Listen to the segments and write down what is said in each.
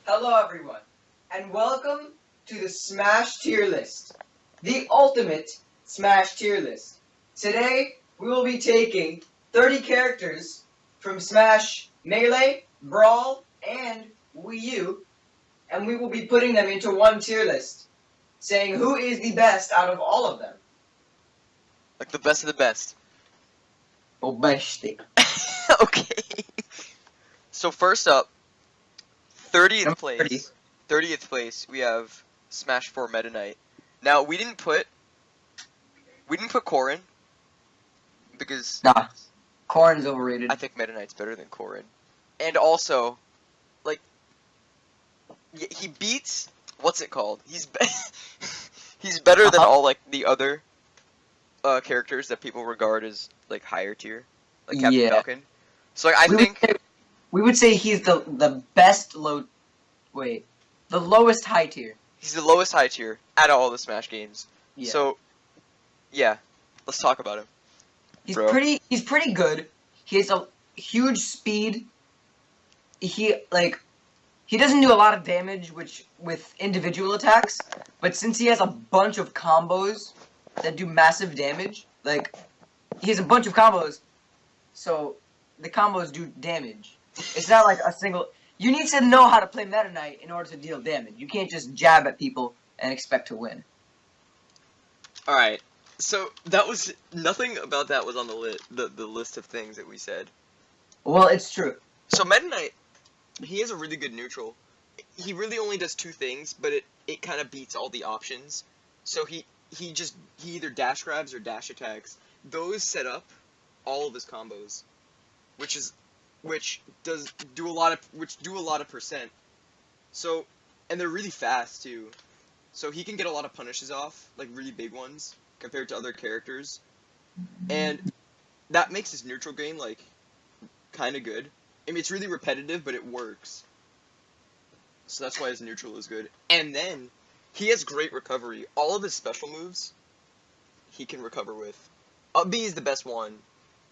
Hello everyone, and welcome to the Smash tier list, the ultimate Smash tier list. Today, we will be taking 30 characters from Smash Melee, Brawl, and Wii U, and we will be putting them into one tier list, saying who is the best out of all of them. Like the best of the best. Obeshti. Okay. So first up, 30th Number place. 30. 30th place, we have Smash 4 Meta Knight. Now we didn't put Corrin because Nah, Corrin's overrated. I think Meta Knight's better than Corrin. And also, like, he beats what's it called? He's better than all like the other characters that people regard as like higher tier, like Captain Yeah. Falcon. So like, We would say he's the best the lowest high tier. he's the lowest high tier out of all the Smash games. Yeah. So, yeah, let's talk about him. He's bro. pretty good. He has a huge speed. He doesn't do a lot of damage with individual attacks, but since he has a bunch of combos that do massive damage, like he has a bunch of combos, so the combos do damage. It's not like a single. You need to know how to play Meta Knight in order to deal damage. You can't just jab at people and expect to win. All right. So that was nothing about that was on the list of things that we said. Well, it's true. So Meta Knight, he is a really good neutral. He really only does two things, but it kind of beats all the options. So he either dash grabs or dash attacks. Those set up all of his combos, which do a lot of percent. So, and they're really fast too. So he can get a lot of punishes off, like really big ones, compared to other characters. And that makes his neutral game like kind of good. I mean, it's really repetitive, but it works. So that's why his neutral is good. And then he has great recovery. All of his special moves he can recover with. Up B is the best one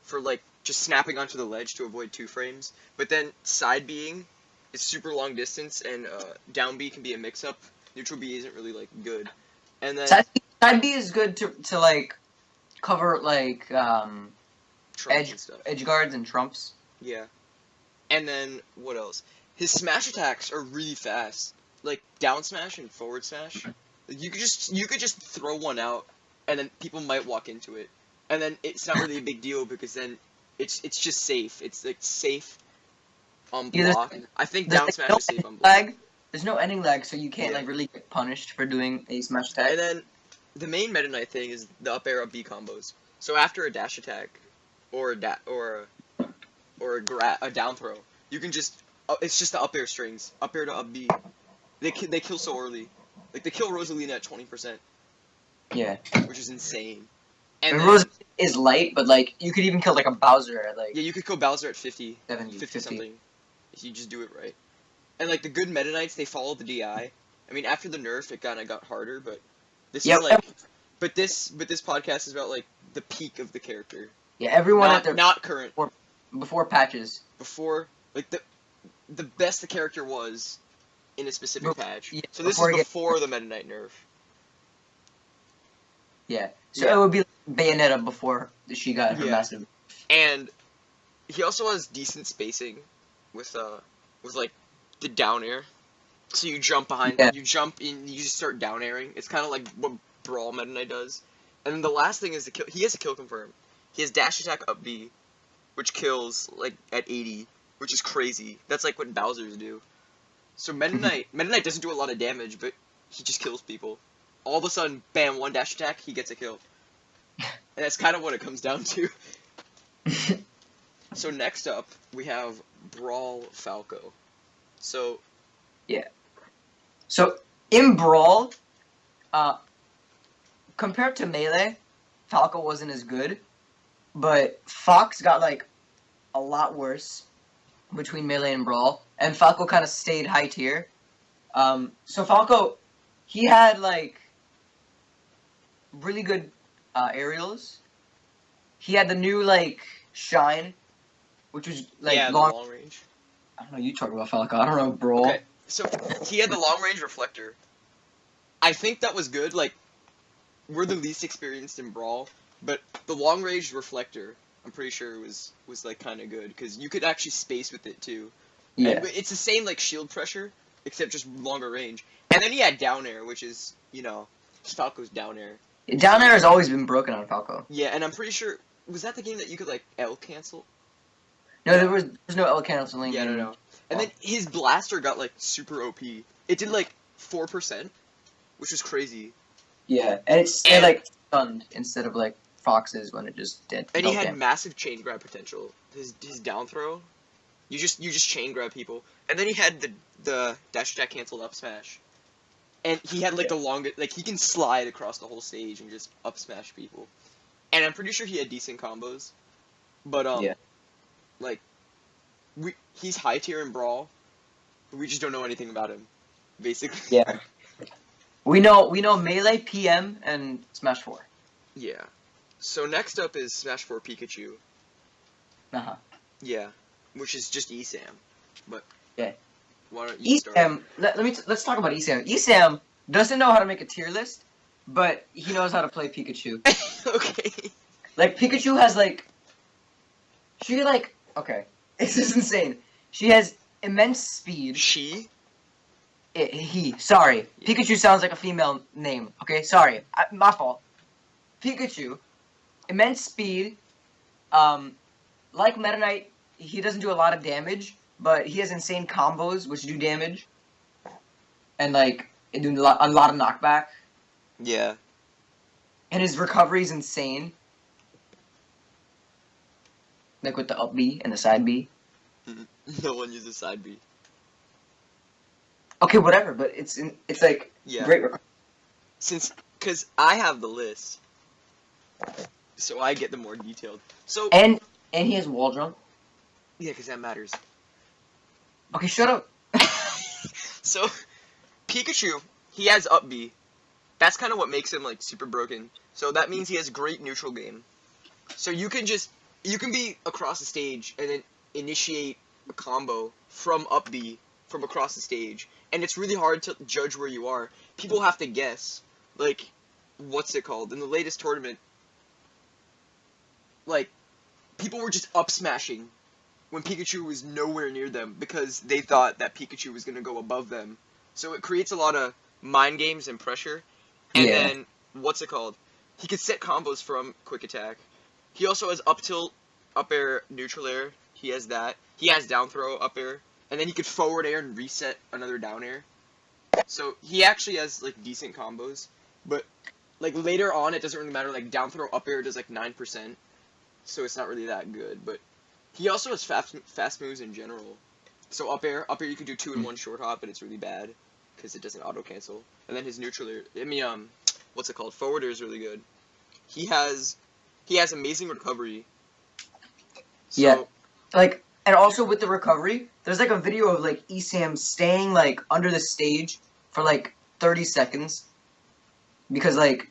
for like just snapping onto the ledge to avoid 2 frames. But then side Bing is super long distance, and down B can be a mix-up. Neutral B isn't really like good. And then Side B is good to like cover like trumps and stuff. edge guards and trumps. Yeah. And then what else? His smash attacks are really fast. Like down smash and forward smash. You could just throw one out, and then people might walk into it. And then it's not really a big deal because then it's just safe. It's like safe on block. I think down smash is safe on block. There's no ending lag, so you can't like really get punished for doing a smash attack. And then the main Meta Knight thing is the up air up B combos. So after a dash attack or a down throw, you can just it's just the up air strings, up air to up B. They kill so early. Like they kill Rosalina at 20%. Yeah. Which is insane. And Rose is light, but like you could even kill like a Bowser at like you could kill Bowser at 50, 70, 50 something, if you just do it right. And like the good Meta Knights, they follow the DI. I mean, after the nerf, it kind of got harder, but this is like, but this podcast is about like the peak of the character. Yeah, everyone not, at their not current before patches. Before like the best the character was in a specific patch. Yeah, so this is before the Meta Knight nerf. Yeah. So it would be like Bayonetta before she got her massive. And he also has decent spacing with like the down air. So you jump behind, you jump in, you just start down airing. It's kind of like what Brawl Meta Knight does. And then the last thing is the kill. He has a kill confirm. He has dash attack up B, which kills like at 80, which is crazy. That's like what Bowser's do. So Meta Knight doesn't do a lot of damage, but he just kills people. All of a sudden, bam, one dash attack, he gets a kill. And that's kind of what it comes down to. So next up, we have Brawl Falco. So... yeah. So, in Brawl, compared to Melee, Falco wasn't as good. But Fox got, like, a lot worse between Melee and Brawl. And Falco kind of stayed high tier. So Falco, he had, like, really good aerials. He had the new, like, Shine, which was, like, long range. I don't know, you talk about Falco. I don't know, Brawl. Okay. So he had the long range reflector. I think that was good. Like, we're the least experienced in Brawl, but the long range reflector, I'm pretty sure was like kind of good because you could actually space with it too. Yeah. And it's the same like shield pressure, except just longer range. And then he had down air, which is Falco's down air. Down air has always been broken on Falco. Yeah, and I'm pretty sure was that the game that you could like L cancel? No, there's no L canceling. Yeah, no. And then his blaster got like super OP. It did like 4%, which was crazy. Yeah, and it stayed like stunned instead of like Fox's when it just did. And he had massive chain grab potential. His down throw, you just chain grab people. And then he had the dash attack canceled up smash. And he had like the longest, like he can slide across the whole stage and just up smash people. And I'm pretty sure he had decent combos. But like he's high tier in Brawl, but we just don't know anything about him, basically. Yeah. We know Melee, PM, and Smash 4. Yeah. So next up is Smash 4 Pikachu. Uh-huh. Yeah. Which is just ESAM. But yeah. Why don't you start? ESAM, let's talk about ESAM. ESAM doesn't know how to make a tier list, but he knows how to play Pikachu. Okay. Like Pikachu has okay. This is insane. She has immense speed. He. Sorry. Pikachu sounds like a female name. Okay, sorry. My fault. Pikachu, immense speed. Like Meta Knight, he doesn't do a lot of damage, but he has insane combos which do damage. And like, it do a lot of knockback. Yeah. And his recovery is insane. Like with the up B and the side B. No one uses side B. Okay, whatever, but it's like great recovery. Cause I have the list, so I get the more detailed. So and he has wall jump. Yeah, cause that matters. Okay, shut up. So Pikachu, he has up B. That's kind of what makes him like super broken. So that means he has great neutral game. So you can be across the stage and then initiate a combo from up B from across the stage, and it's really hard to judge where you are. People have to guess, like, what's it called? In the latest tournament, like, people were just up smashing when Pikachu was nowhere near them because they thought that Pikachu was going to go above them. So it creates a lot of mind games and pressure. And then, what's it called? He can set combos from quick attack. He also has up tilt, up air, neutral air. He has that. He has down throw, up air. And then he could forward air and reset another down air. So he actually has like decent combos. But like later on it doesn't really matter. Like down throw, up air does like 9%. So it's not really that good. But he also has fast moves in general. So up air you can do 2 in 1 short hop, and it's really bad because it doesn't auto cancel. And then his neutral air, what's it called? Forward air is really good. He has amazing recovery. So, yeah, like, and also with the recovery, there's like a video of like ESAM staying like under the stage for like 30 seconds because like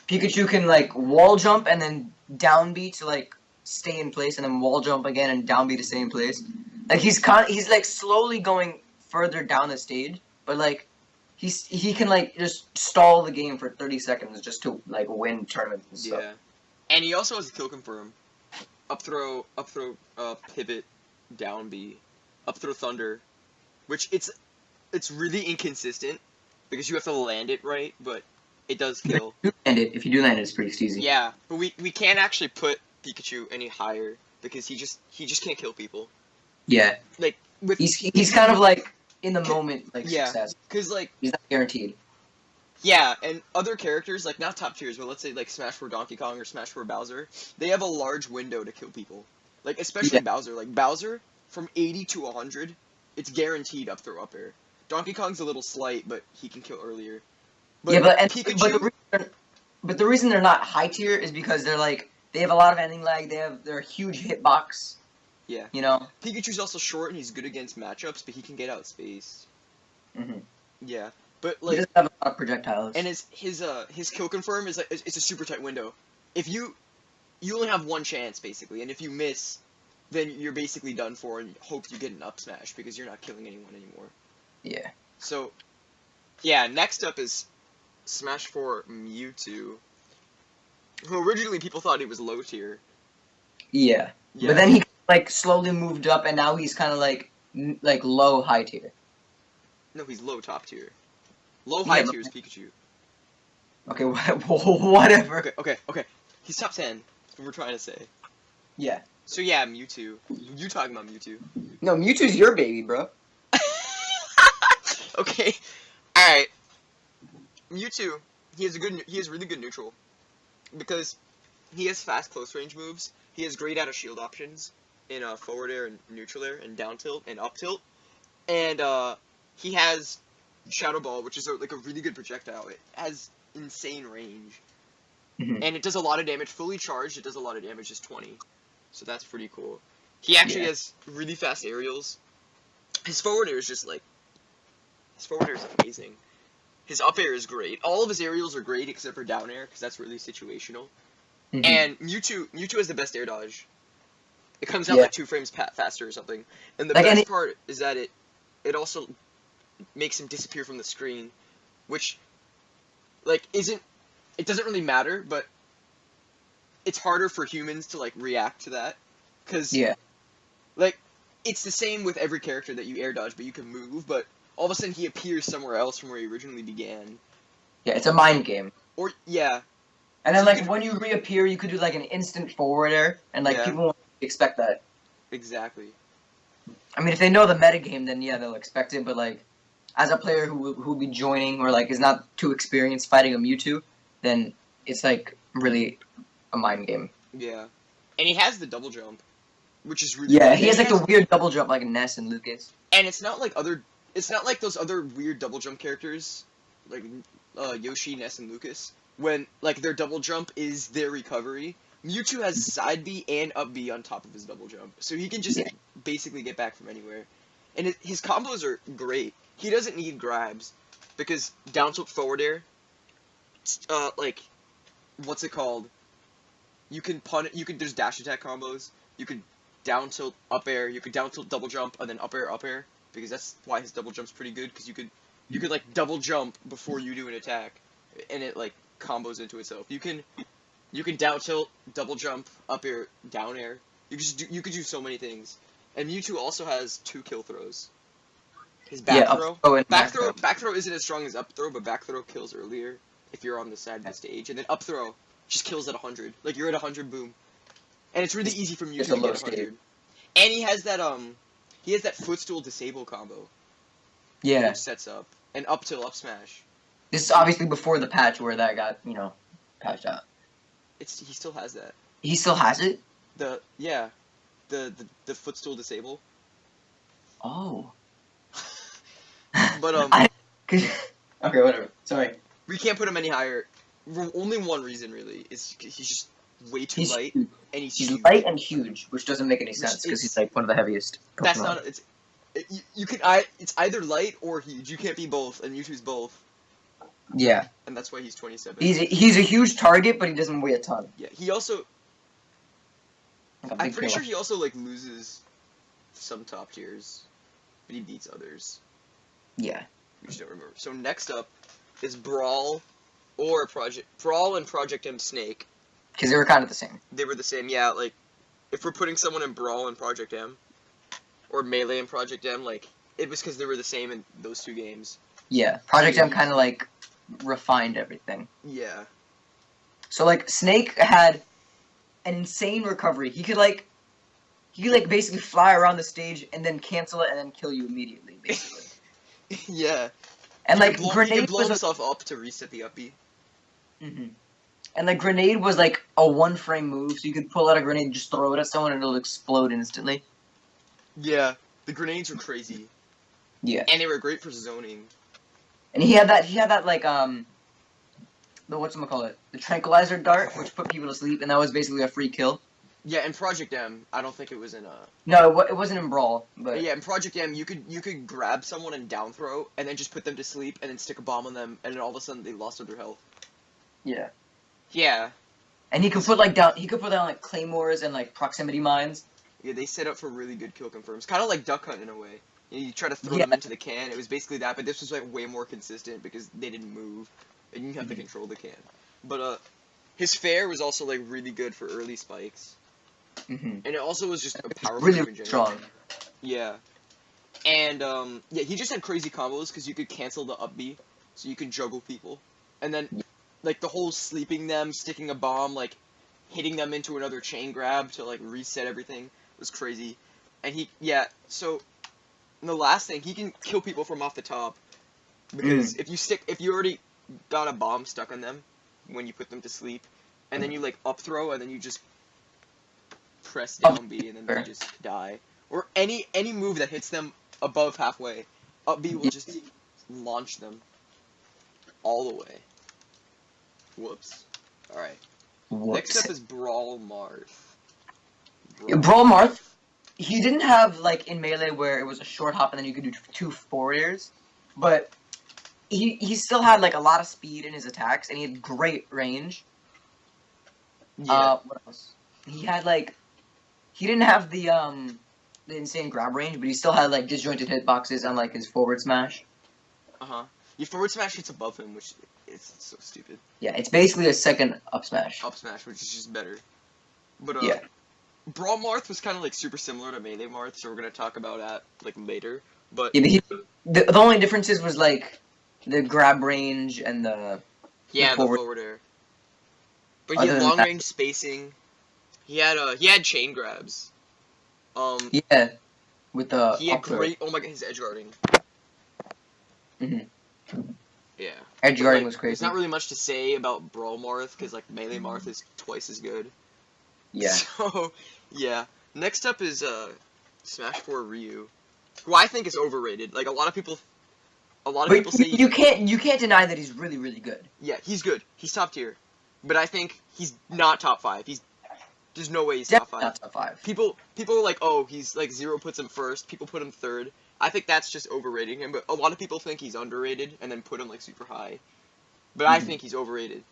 Pikachu can like wall jump and then down B to like stay in place, and then wall jump again and down B to stay in place. Like he's like slowly going further down the stage, but like he can like just stall the game for 30 seconds just to like win tournaments and stuff. Yeah, and he also has a kill confirm, up throw, pivot, down B, up throw thunder, which it's really inconsistent because you have to land it right, but it does kill. If you do land it, it's pretty easy. Yeah, but we can't actually put Pikachu any higher because he just can't kill people. Yeah. Like he's kind of like in the moment like success. Because like he's not guaranteed. Yeah, and other characters like not top tiers, but let's say like Smash 4 Donkey Kong or Smash 4 Bowser, they have a large window to kill people. Like especially Bowser. Like Bowser from 80 to 100, it's guaranteed up throw up air. Donkey Kong's a little slight, but he can kill earlier. But Pikachu. But the reason they're not high tier is because they have a lot of ending lag. They're a huge hitbox. Yeah. You know. Pikachu's also short and he's good against matchups, but he can get outspaced. Mhm. Yeah, but like he doesn't have a lot of projectiles. And his kill confirm is like it's a super tight window. If you only have one chance basically, and if you miss, then you're basically done for and hope you get an up smash because you're not killing anyone anymore. Yeah. So, yeah, next up is Smash 4 Mewtwo, who originally people thought he was low tier. Yeah. Yeah. But then he like slowly moved up, and now he's kind of like low high tier. No, he's low top tier. Low Yeah, high but- tier is Pikachu. Okay, whatever. Okay. He's top 10. That's what we're trying to say. Yeah. So yeah, Mewtwo. You talking about Mewtwo? No, Mewtwo's your baby, bro. Okay. All right. Mewtwo. He has really good neutral, because he has fast close range moves. He has great out of shield options in forward air and neutral air and down tilt and up tilt, and he has Shadow Ball, which is like a really good projectile. It has insane range, Mhm. and it does a lot of damage. Fully charged, it does a lot of damage. Just 20, so that's pretty cool. He actually Yeah. has really fast aerials. His forward air is just like his forward air is amazing. His up air is great. All of his aerials are great except for down air, because that's really situational. Mhm. And Mewtwo has the best air dodge. It comes out Yeah. like 2 frames faster or something. And the Like, best and part is that it also makes him disappear from the screen, which like it doesn't really matter, but it's harder for humans to like react to that, because Yeah. like it's the same with every character that you air dodge, but you can move, but all of a sudden he appears somewhere else from where he originally began. Yeah, it's a mind game. Or yeah, And then So you like could- when you reappear, you could do like an instant forward air, and like Yeah. people won't expect that. exactly. I mean, if they know the metagame, then yeah, they'll expect it. But like, as a player who will be joining or like is not too experienced fighting a Mewtwo, then it's like really a mind game. Yeah. And he has the double jump, which is really Yeah, good. he has And like the weird double jump like Ness and Lucas. and it's not like those other weird double jump characters like Yoshi, Ness, and Lucas, when like their double jump is their recovery. Mewtwo has side B and up B on top of his double jump, so he can just Yeah. basically get back from anywhere. And his combos are great. He doesn't need grabs, because down tilt forward air, like, what's it called? You can there's dash attack combos. You could down tilt up air. You could down tilt double jump and then up air, because that's why his double jump's pretty good, because you could like double jump before you do an attack, and it like combos into itself. You can down tilt, double jump, up air, down air. You could do so many things. And Mewtwo also has 2 kill throws. His back Yeah, throw. up throw and Back throw isn't as strong as up throw, but back throw kills earlier if you're on the side of the stage, and then up throw just kills at 100. Like, you're at 100, boom. And it's really easy for Mewtwo It's to a low get 100. And he has that footstool disable combo, Yeah, which sets up, and up till up smash. this is obviously before the patch where that got patched out. He still has that. He still has it. The footstool disable. Oh. But okay, whatever. Sorry. we can't put him any higher. Only one reason really is he's just way too light, and he's huge. light and huge, which doesn't make any sense because is- he's like one of the heaviest. That's Pokemon. not. You can it's either light or huge. You can't be both, and Mewtwo's both, Yeah, and that's why he's 27. he's a huge target, but he doesn't weigh a ton. Yeah, he also. Like a I'm big pretty sure killer. he also like loses some top tiers, but he beats others. Yeah. We just don't remember. So next up is Brawl and Project M Snake. Because they were kind of the same. They were the same, yeah. Like, if we're putting someone in Brawl and Project M, or Melee and Project M, like, it was because they were the same in those 2 games. Yeah, Project M kind of like refined everything. Yeah. So like Snake had an insane recovery. He could basically fly around the stage and then cancel it and then kill you immediately, basically. Yeah. And like he could Grenade blow was himself up to reset the up B. and like Grenade was like a 1-frame move, so you could pull out a grenade and just throw it at someone and it'll explode instantly. Yeah. The grenades were crazy. Yeah. And they were great for zoning. And he had that like the whatchamacallit, the tranquilizer dart, which put people to sleep, and that was basically a free kill. Yeah, in Project M, I don't think it was in No, it wasn't in Brawl, but yeah, in Project M, you could grab someone and down throw, and then just put them to sleep, and then stick a bomb on them, and then all of a sudden they lost all their health. yeah. Yeah. And he could put down like claymores and like proximity mines. Yeah, they set up for really good kill confirms. Kind of like Duck Hunt in a way. You try to throw Yeah. them into the can. It was basically that, but this was like way more consistent because they didn't move, and you have to control the can. But his fair was also like really good for early spikes, Mm-hmm. and it also was just a powerful Really, move really in general. strong. Yeah, and yeah, he just had crazy combos because you could cancel the up B, so you could juggle people, and then like the whole sleeping them, sticking a bomb, like hitting them into another chain grab to like reset everything was crazy, and so. And the last thing, he can kill people from off the top because if you already got a bomb stuck on them when you put them to sleep, and then you like up throw and then you just press down B and then they just die, or any move that hits them above halfway, up B will just launch them all the way. Whoops. All right. Next up is Brawl Marth. Brawl Marth. He didn't have like in Melee where it was a short hop and then you could do 2 forward airs, but he still had like a lot of speed in his attacks and he had great range. Yeah. What else? He had like he didn't have the insane grab range, but he still had like disjointed hitboxes on like his forward smash. Your forward smash hits above him, which it's so stupid. Yeah, it's basically a second up smash. Up smash, which is just better. But yeah. Brawl Marth was kind of like super similar to Melee Marth, so we're gonna talk about that like later. But yeah, but the only differences was like the grab range and the forward air. But he had long range spacing. He had chain grabs. Yeah, with the he had great. Oh my god, his edge guarding. Yeah. Edge guarding like, was crazy. There's not really much to say about Brawl Marth because like Melee Marth is twice as good. Yeah. So yeah. Next up is Smash 4 Ryu, who I think is overrated. Like a lot of people say you can't deny that he's really, really good. Yeah, he's good. He's top tier. But I think he's not top 5. There's no way he's Definitely top 5. not top 5. People are like, "Oh, he's like Zero puts him first." People put him third. I think that's just overrating him, but a lot of people think he's underrated and then put him like super high. But I think he's overrated.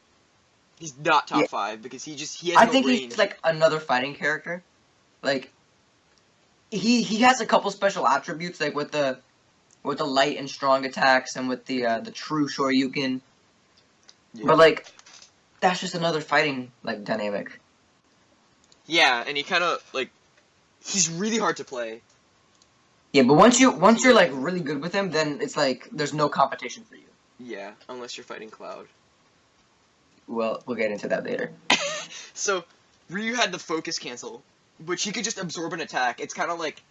He's not top 5 because he has no range. I think he's like another fighting character. Like he has a couple special attributes like with the light and strong attacks and with the true Shoryuken. Yeah. But like that's just another fighting like dynamic. Yeah, and he kind of like he's really hard to play. Yeah, but once you're like really good with him, then it's like there's no competition for you. Yeah, unless you're fighting Cloud. Well, we'll get into that later. So, Ryu had the focus cancel, which he could just absorb an attack. It's kind of like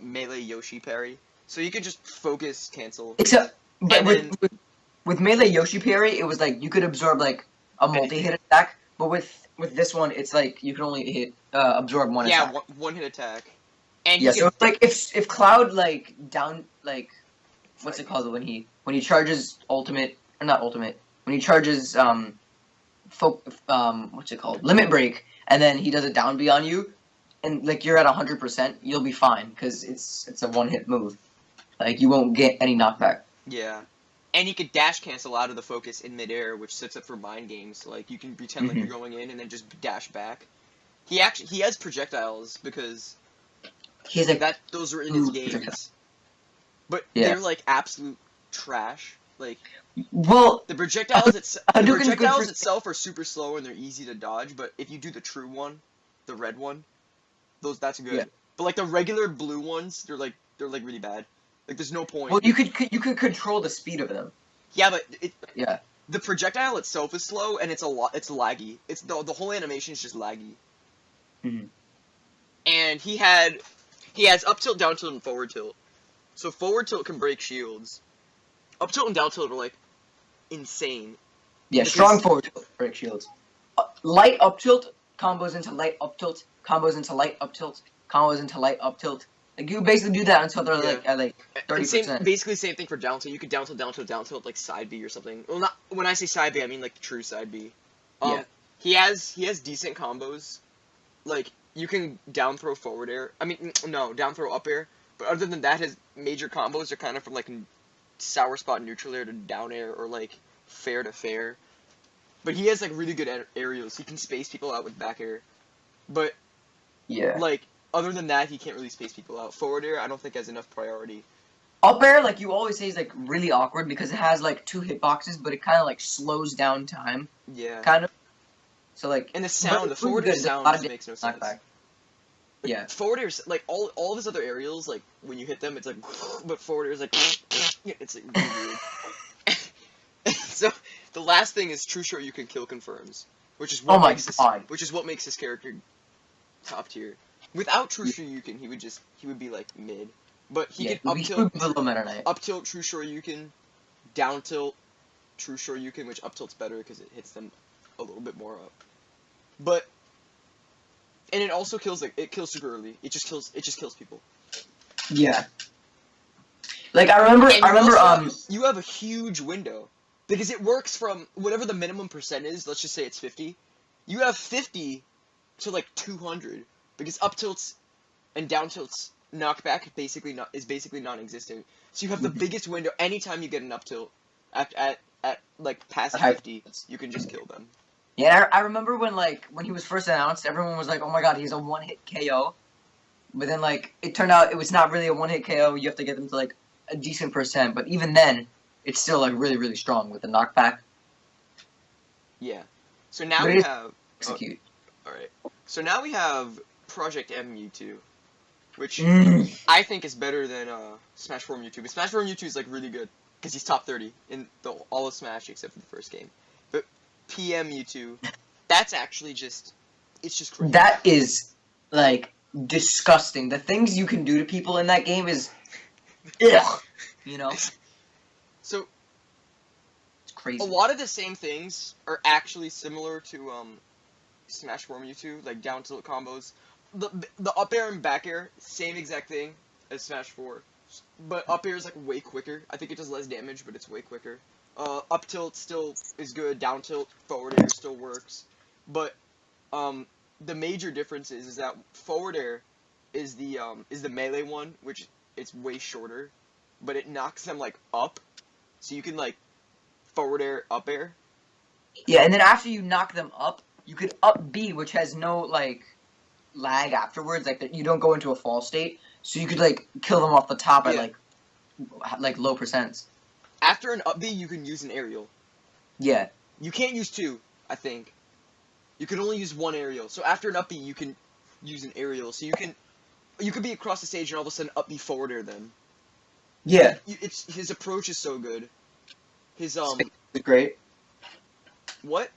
Melee Yoshi parry. So you could just focus cancel. Except, but with Melee Yoshi parry, it was like you could absorb like a multi-hit attack, but with this one, it's like you can only absorb one attack. Yeah, one hit attack. And yeah, so it's like if Cloud like what's it called when he charges ultimate or not ultimate when he charges what's it called limit break and then he does a down B on you and like you're at 100%, you'll be fine because it's a one hit move. Like you won't get any knockback. Yeah. And he could dash cancel out of the focus in midair, which sets up for mind games. Like you can pretend like you're going in and then just dash back. He has projectiles because he's like those are in his games. But they're like absolute trash. Like the projectiles itself are super slow and they're easy to dodge, but if you do the true one, the red one, that's good. Yeah. But like the regular blue ones, they're like really bad. Like there's no point. Well, you could control the speed of them. Yeah, but the projectile itself is slow and it's laggy. It's the whole animation is just laggy. And he has up tilt, down tilt, and forward tilt. So forward tilt can break shields. Up tilt and down tilt are like insane. Yeah, strong forward tilt break shields. Light up tilt combos into light up tilt, combos into light up tilt, combos into light up tilt. Like you basically do that until they're like at like 30%. Basically same thing for down tilt. You could down tilt like side B or something. Well, not when I say side B, I mean like true side B. He has decent combos. Like you can down throw forward air. I mean no, down throw up air. But other than that, his major combos are kind of from like sour spot neutral air to down air or like fair to fair. But he has like really good aerials. He can space people out with back air. But like other than that, he can't really space people out. Forward air, I don't think has enough priority. Up air, like you always say, is like really awkward because it has like 2 hitboxes, but it kind of like slows down time, Yeah. kind of. So like, And the but sound, the it's really forward air good. There's a sound lot just of makes no damage sense. knockback. Yeah. Forward air, like all of his other aerials, like when you hit them, it's like, but forward air is like, it's like really weird. So the last thing is true short you can kill confirms, which is what Oh my makes God. his character top tier. Without true Shoryuken, he would be like mid, but he Yeah, can up he tilt, would be below Meta Knight. up tilt true Shoryuken, down tilt true Shoryuken, which up tilt's better because it hits them a little bit more up. But and it also kills it kills super early. It just kills people. Yeah. Like I remember, You have a huge window because it works from whatever the minimum percent is. Let's just say it's 50. You have 50 to like 200 because up tilts and down tilts knockback is basically non-existent. So you have the biggest window anytime you get an up tilt at like past 50, you can just kill them. Yeah, I remember when he was first announced, everyone was like, "Oh my God, he's a one-hit KO." But then like it turned out it was not really a one-hit KO. You have to get them to like a decent percent, but even then, it's still like really really strong with the knockback. Yeah. So now But we it is have execute. all right. So now we have Project M Mewtwo, which Mm. I think is better than Smash 4 Mewtwo. But Smash 4 Mewtwo is like really good because he's top 30 in all of Smash except for the first game. But PM Mewtwo, that's actually it's just crazy. That is like disgusting. The things you can do to people in that game is, ugh, you know. So It's crazy. a lot of the same things are actually similar to Smash 4 Mewtwo, like down tilt combos. The up air and back air, same exact thing as Smash 4. But up air is like way quicker. I think it does less damage, but it's way quicker. Up tilt still is good. Down tilt, forward air still works. But the major difference is that forward air is the melee one, which it's way shorter, but it knocks them like up, so you can like forward air, up air. Yeah, and then after you knock them up, you could up B, which has no like lag afterwards. Like that, you don't go into a fall state, so you could like kill them off the top at Yeah. like low percents. After an up B, you can use an aerial. Yeah. You can't use two, I think. You can only use one aerial. So after an up B, you can use an aerial. So you could be across the stage and all of a sudden up B forward air them. Yeah. His approach is so good. His Spacing is great. what?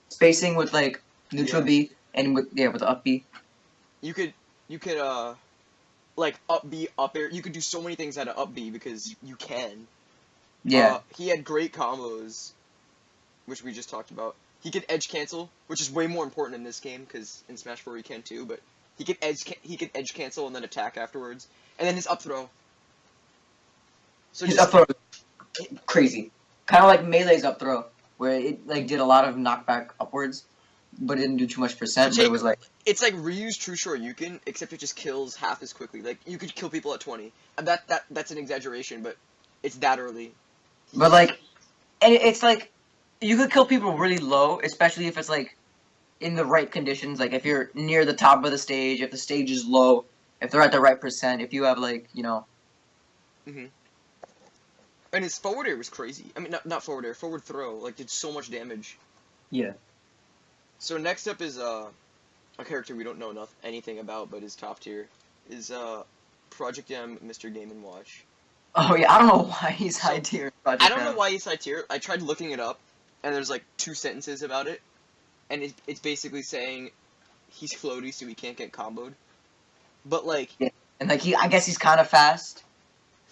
Spacing with like neutral Yeah. B and with up B. You could like up B, up air. You could do so many things out of up B because you can. Yeah. He had great combos, which we just talked about. He could edge cancel, which is way more important in this game because in Smash 4 he can too. But he could edge cancel and then attack afterwards, and then his up throw. So His just up throw is crazy. Kind of like Melee's up throw, where it like did a lot of knockback upwards, but it didn't do too much percent. So But it was like it's like Ryu's True Shoryuken, except it just kills half as quickly. Like you could kill people at 20. And that's an exaggeration, but it's that early. But like, and it's like, you could kill people really low, especially if it's like in the right conditions. Like if you're near the top of the stage, if the stage is low, if they're at the right percent, if you have like, you know. Mhm. And his forward air was crazy. I mean, not forward air, forward throw. Like did so much damage. Yeah. So next up is a character we don't know anything about, but is top tier. Is Project M, Mr. Game and Watch. Oh yeah, I don't know why he's So, high tier. I don't know why he's high tier. I tried looking it up, and there's like 2 sentences about it, and it's basically saying he's floaty, so he can't get comboed. But like, Yeah. And like I guess he's kind of fast.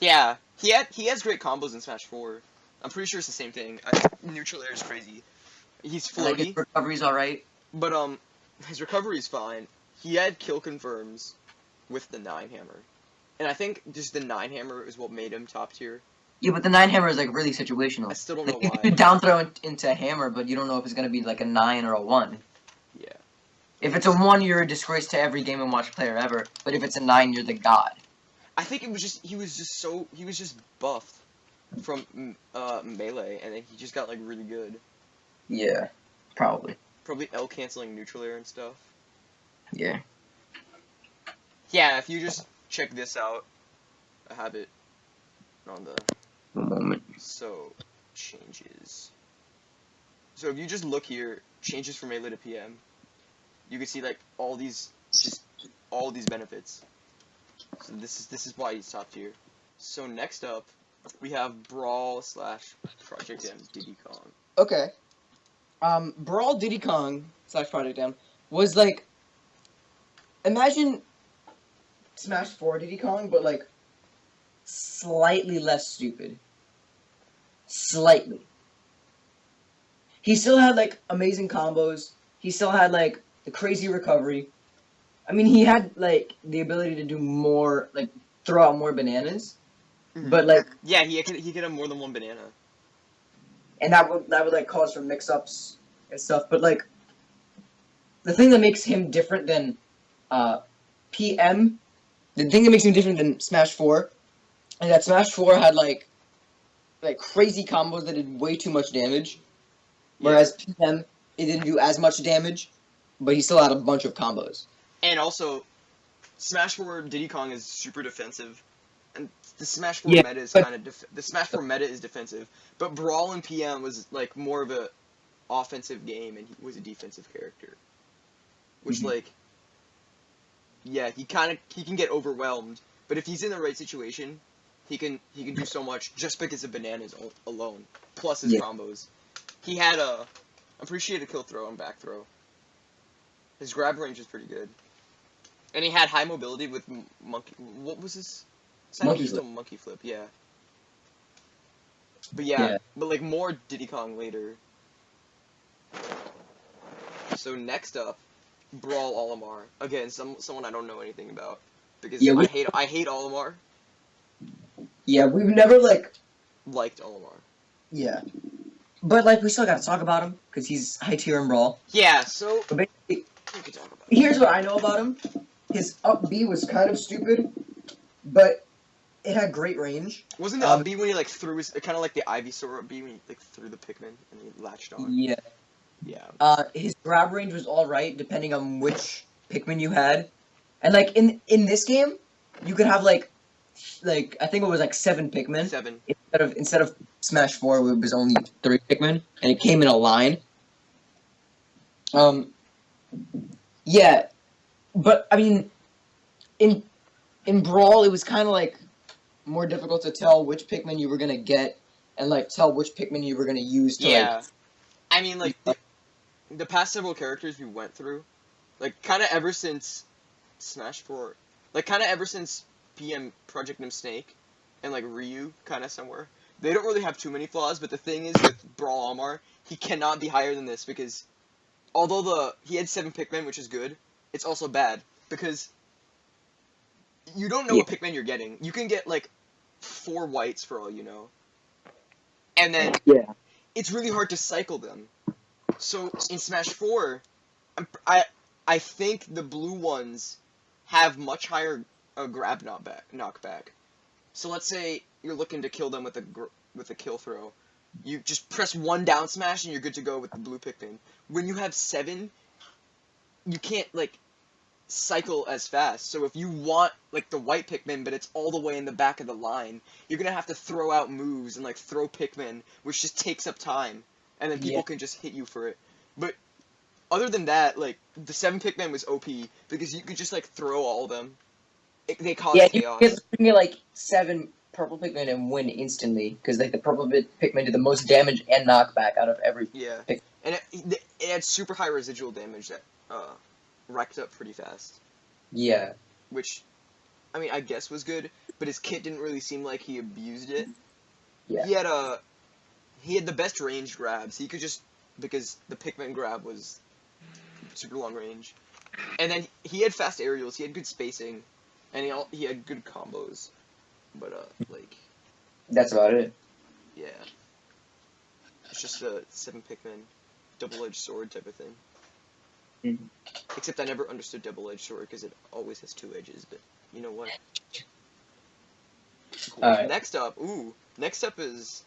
yeah, he has great combos in Smash 4. I'm pretty sure it's the same thing. Neutral air is crazy. He's And, like his floaty, recovery's all right. but his recovery is fine. He had kill confirms with the 9 hammer, and I think just the 9 hammer is what made him top tier. Yeah, but the 9 hammer is like really situational. I still don't Like, know you why. can down throw into a hammer, but you don't know if it's gonna be like a 9 or a 1. Yeah. If it's a 1, you're a disgrace to every Game & Watch player ever. But if it's a 9, you're the god. I think he was just buffed from melee, and then he just got like really good. Yeah, probably. Probably L canceling neutral air and stuff. Yeah. Yeah, if you just check this out, I have it on the One moment. changes. So if you just look here, changes from melee to PM, you can see like all these benefits. So this is why he's top tier. So next up, we have Brawl / Project M Diddy Kong. Okay. Brawl Diddy Kong / Project M was like, imagine Smash 4 Diddy Kong, but like slightly less stupid. Slightly. He still had like amazing combos. He still had like the crazy recovery. I mean, he had like the ability to do more, like throw out more bananas. But like, yeah, he could have more than one banana. And that would like cause for mix-ups and stuff. But like, the thing that makes him different than PM, the thing that makes him different than Smash 4, is that Smash 4 had like crazy combos that did way too much damage, whereas PM it didn't do as much damage, but he still had a bunch of combos. And also, Smash 4 Diddy Kong is super defensive, and the Smash 4 meta is the Smash 4 meta is defensive, but Brawl and PM was like more of a offensive game, and he was a defensive character, which like, yeah, he can get overwhelmed, but if he's in the right situation, he can do so much just because of bananas alone, plus his combos. He had I'm pretty sure he had a kill throw and back throw. His grab range is pretty good. And he had high mobility with monkey. What was his? Monkey flip, yeah. But but like more Diddy Kong later. So next up, Brawl Olimar. Again, someone I don't know anything about because I hate Olimar. Yeah, we've never liked Olimar. Yeah, but like we still gotta talk about him because he's high tier in Brawl. Yeah, so but basically, we could talk about here's what I know about him. His up B was kind of stupid, but it had great range. Wasn't the up B when he like threw his kind of like the Ivysaur up B when he like threw the Pikmin and he latched on? Yeah. Yeah. His grab range was all right depending on which Pikmin you had, and like in this game, you could have like I think it was like 7 Pikmin. 7. Instead of Smash 4, it was only 3 Pikmin, and it came in a line. Yeah, but I mean, in Brawl, it was kind of like more difficult to tell which Pikmin you were gonna get, and like tell which Pikmin you were gonna use to like. I mean, like the past several characters we went through, like kind of ever since Smash 4, like kind of ever since PM Project M Snake, and like Ryu kind of somewhere. They don't really have too many flaws, but the thing is with Brawl Olimar, he cannot be higher than this because although he had 7 Pikmin, which is good, it's also bad because you don't know what Pikmin you're getting. You can get like 4 whites for all you know, and then it's really hard to cycle them. So in Smash 4, I think the blue ones have much higher grab knockback. So let's say you're looking to kill them with a kill throw. You just press 1 down smash and you're good to go with the blue Pikmin. When you have 7, you can't like cycle as fast. So if you want like the white Pikmin, but it's all the way in the back of the line, you're gonna have to throw out moves and like throw Pikmin, which just takes up time, and then people can just hit you for it. But other than that, like the 7 Pikmin was OP because you could just like throw all of them. They cause chaos. You can get like 7 purple Pikmin and win instantly because like the purple Pikmin did the most damage and knockback out of every. Yeah, and it had super high residual damage that racked up pretty fast. Yeah. Which, I mean, I guess was good, but his kit didn't really seem like he abused it. Yeah. He had the best range grabs. He could just because the Pikmin grab was super long range, and then he had fast aerials. He had good spacing, and he had good combos. But like. That's about it. Yeah. It's just a 7 Pikmin, double-edged sword type of thing. Mm-hmm. Except I never understood double-edged sword because it always has 2 edges. But you know what? Cool. Right. Next up is.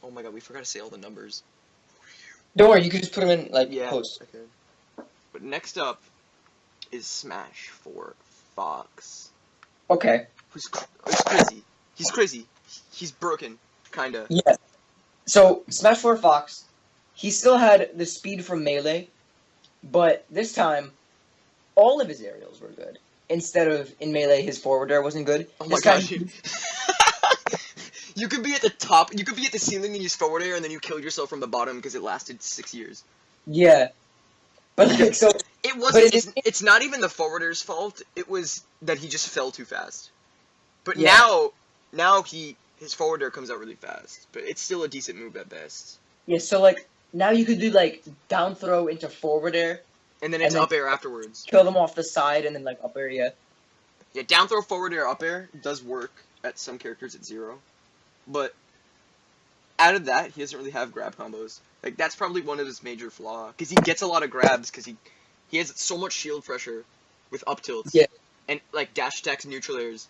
Oh my god, we forgot to say all the numbers. Don't worry, you can just put them in like post. Okay. But next up is Smash 4 Fox. Okay. Who's crazy. He's crazy. He's broken, kinda. Yeah. So Smash 4 Fox, he still had the speed from Melee, but this time all of his aerials were good. Instead of in Melee, his forward air wasn't good. Oh my This time, god, dude. You could be at the top, you could be at the ceiling and use forward air, and then you killed yourself from the bottom because it lasted 6 years. yeah. But like so, It but wasn't. it, It's not even the forwarder's fault. It was that he just fell too fast. But yeah, now his forwarder comes out really fast. But it's still a decent move at best. yeah. So like now you could do like down throw into forward air, And then and it's then up air afterwards. kill them off the side, and then like up air. Yeah. Yeah, down throw, forward air, up air does work at some characters at 0. But out of that, he doesn't really have grab combos. Like that's probably one of his major flaw because he gets a lot of grabs because he has so much shield pressure with up tilts Yeah. and like dash attacks, neutral airs.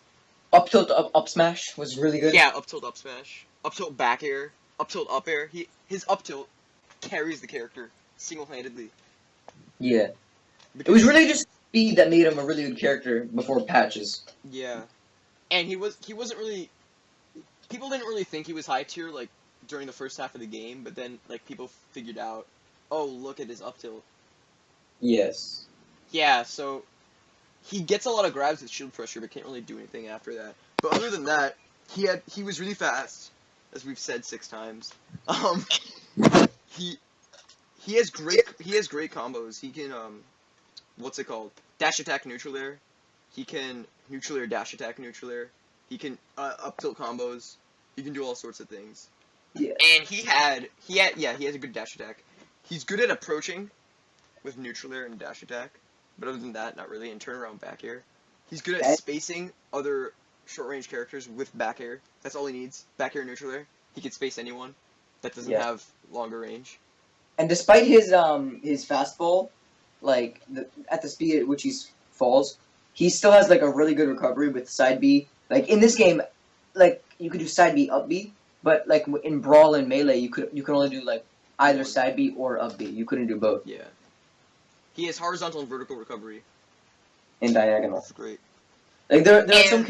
Up tilt up smash was really good. Yeah, up tilt, up smash, up tilt, back air, up tilt, up air. His up tilt carries the character single handedly. Yeah. It was really just speed that made him a really good character before patches. Yeah, and he wasn't really. People didn't really think he was high tier like during the first half of the game, but then like people figured out, oh look at his up tilt. Yes. Yeah, so he gets a lot of grabs with shield pressure, but can't really do anything after that. But other than that, he was really fast, as we've said 6 times. He has great combos. He can what's it called? Dash attack neutral air. He can neutral air dash attack neutral air. He can up tilt combos. He can do all sorts of things. Yeah. And he has a good dash attack. He's good at approaching with neutral air and dash attack. But other than that, not really. And turnaround back air. He's good at spacing other short range characters with back air. That's all he needs. Back air, neutral air. He can space anyone that doesn't have longer range. And despite his fastball, like at the speed at which he falls, he still has like a really good recovery with side B. Like in this game, like you could do side B up B, but like in Brawl and Melee, you can only do like either side B or up B. You couldn't do both. Yeah. He has horizontal and vertical recovery. And diagonal. That's great. Like there are some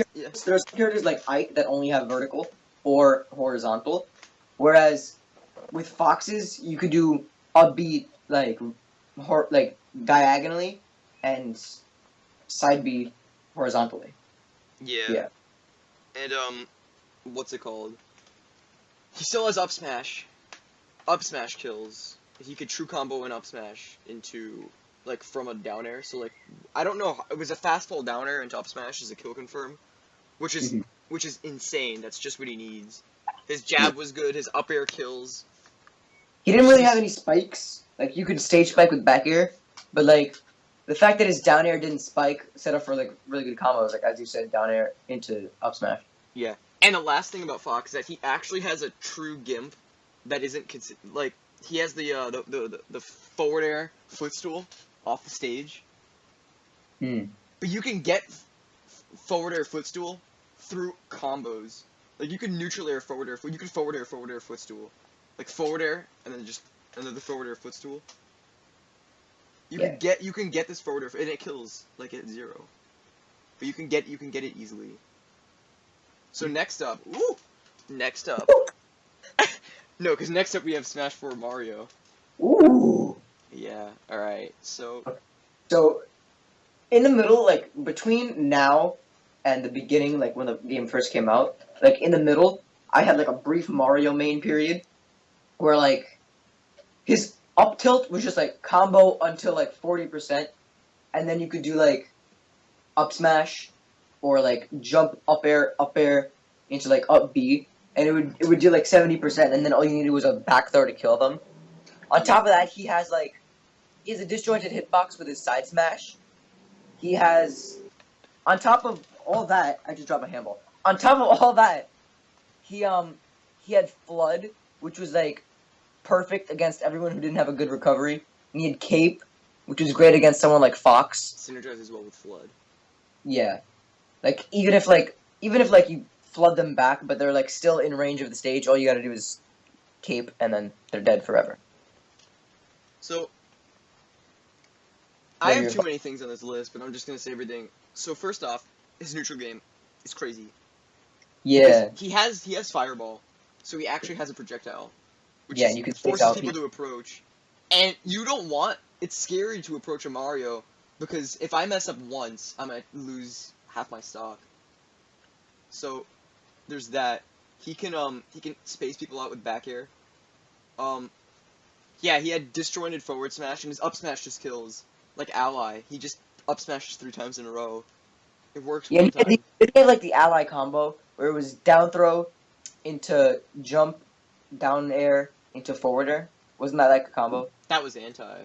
characters like Ike that only have vertical or horizontal, whereas with Foxes you could do up B like diagonally and side B horizontally. Yeah. And what's it called? He still has up smash. Up smash kills. He could true combo an up smash into like from a down air. So like I don't know. It was a fastball down air into up smash as a kill confirm, which is insane. That's just what he needs. His jab was good. His up air kills. He didn't really have any spikes. Like you could stage spike with back air, but like the fact that his down air didn't spike set up for like really good combos. Like as you said, down air into up smash. Yeah. And the last thing about Fox is that he actually has a true gimp that isn't like he has the forward air footstool off the stage. But you can get forward air footstool through combos. Like you can neutral air forward air. You can forward air footstool. Like forward air and then just another forward air footstool. You can get this forward air and it kills like at 0. But you can get it easily. So next up. No, because next up we have Smash 4 Mario. Ooh. Yeah, alright, so in the middle, like between now and the beginning, like when the game first came out, like in the middle, I had like a brief Mario main period where like his up tilt was just like combo until like 40%, and then you could do like up smash or like jump up air into like up B, and it would do like 70%, and then all you needed was a back throw to kill them. On top of that, he has a disjointed hitbox with his side smash. He has, on top of all that, I just dropped my handball. On top of all that, he had Flood, which was like perfect against everyone who didn't have a good recovery. And he had Cape, which was great against someone like Fox. Synergizes well with Flood. Yeah, like even if you flood them back, but they're like still in range of the stage, all you gotta do is Cape, and then they're dead forever. So I have too many things on this list, but I'm just gonna say everything. So first off, his neutral game is crazy. Yeah. He has fireball, so he actually has a projectile, which Yeah, and you can space forces out people to approach. And you don't want. It's scary to approach a Mario because if I mess up once, I might lose half my stock. So there's that. He can space people out with back air. Um yeah, he had disjointed forward smash and his up smash just kills. Like Ally, he just up smashes 3 times in a row. It works Yeah, one time. he had like the ally combo where it was down throw into jump, down air into forwarder. Wasn't that like a combo? That was anti.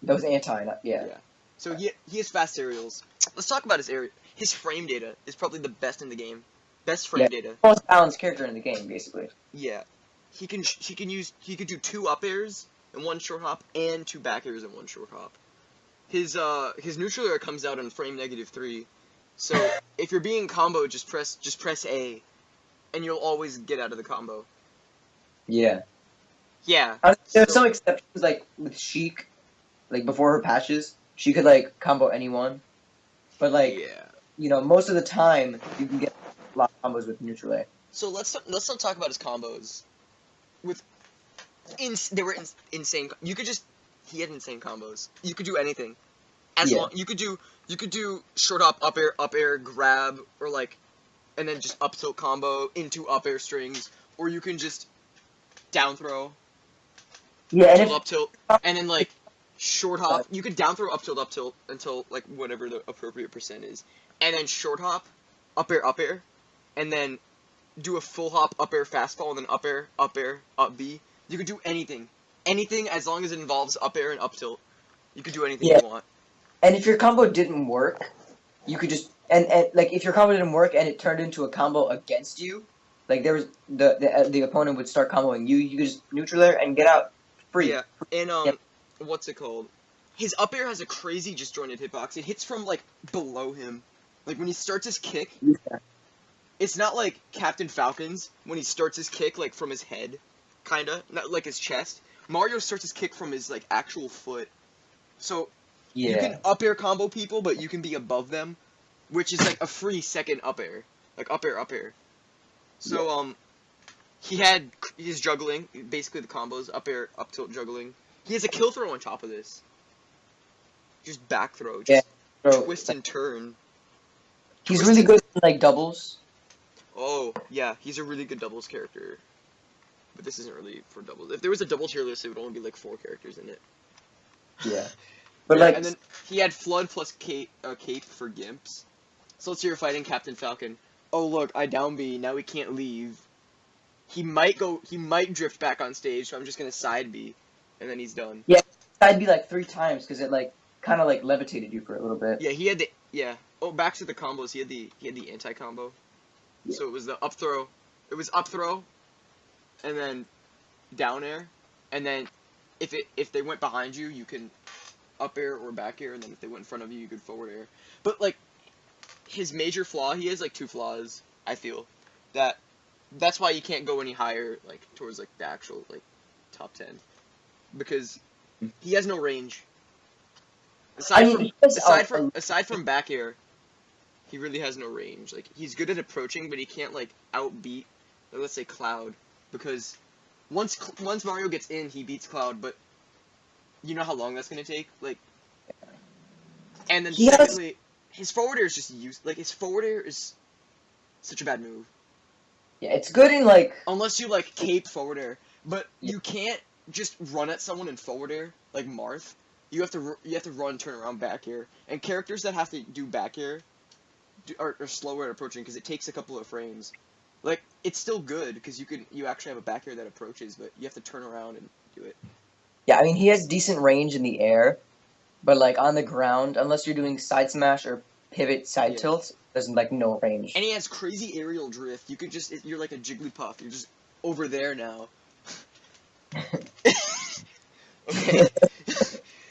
That was anti, not, yeah. Yeah. So he has fast aerials. Let's talk about his area. His frame data is probably the best in the game. Best frame Yeah, data. most balanced character in the game, basically. Yeah. He could do 2 up airs and 1 short hop and 2 back airs and 1 short hop. His neutral air comes out on frame -3. So if you're being comboed, just press A, and you'll always get out of the combo. Yeah. Yeah. There's some exceptions, like with Sheik, like before her patches, she could like combo anyone. But like, Yeah. you know, most of the time you can get a lot of combos with neutral air. So let's not talk about his combos. They were insane. He had insane combos. You could do anything. You could do short hop, up air, grab, or like, and then just up tilt combo into up air strings, or you can just down throw, up tilt, and then like short hop. You could down throw up tilt until like whatever the appropriate percent is, and then short hop, up air, and then do a full hop, up air, fastball, and then up air, up B. You could do anything as long as it involves up air and up tilt. You could do anything you want. And if your combo didn't work, you could just and like if your combo didn't work and it turned into a combo against you, like there was the opponent would start comboing you. You could just neutral air and get out free. Yeah, and what's it called? His up air has a crazy disjointed hitbox. It hits from like below him. Like when he starts his kick, it's not like Captain Falcon's when he starts his kick like from his head, kinda, not like his chest. Mario starts his kick from his like actual foot. So you can up air combo people, but you can be above them, which is like a free second up air, like up air. So he had his juggling, basically the combos, up air, up tilt juggling. He has a kill throw on top of this. Just back throw, just twist and turn. He's really good in like doubles. Oh, yeah, he's a really good doubles character. But this isn't really for doubles. If there was a double tier list, it would only be like 4 characters in it. Yeah. But yeah, like, and then he had Flood plus Cape for Gimps. So let's say you're fighting Captain Falcon. Oh look, I down B, now he can't leave. He might drift back on stage, so I'm just gonna side B, and then he's done. Yeah, side B like 3 times, because it like, kind of like levitated you for a little bit. Yeah, he had the, oh, back to the combos, he had the anti-combo. Yeah. So it was the up throw, and then down air, and then if they went behind you, you can up air or back air, and then if they went in front of you, you could forward air. But like his major flaw, he has like 2 flaws. I feel that's why you can't go any higher, like towards like the actual like top 10, because he has no range. Aside from back air, he really has no range. Like he's good at approaching, but he can't like outbeat, let's say Cloud, because once Mario gets in, he beats Cloud, but you know how long that's gonna take, like. And then secondly, his forward air is just his forward air is such a bad move. Yeah, it's good in like unless you like cape forward air, but you can't just run at someone in forward air like Marth. You have to run, turn around, back air, and characters that have to do back air are slower at approaching because it takes a couple of frames. Like it's still good because you actually have a back air that approaches, but you have to turn around and do it. Yeah, I mean he has decent range in the air, but like on the ground, unless you're doing side smash or pivot side tilts, there's like no range. And he has crazy aerial drift. You could you're like a Jigglypuff. You're just over there now. Okay.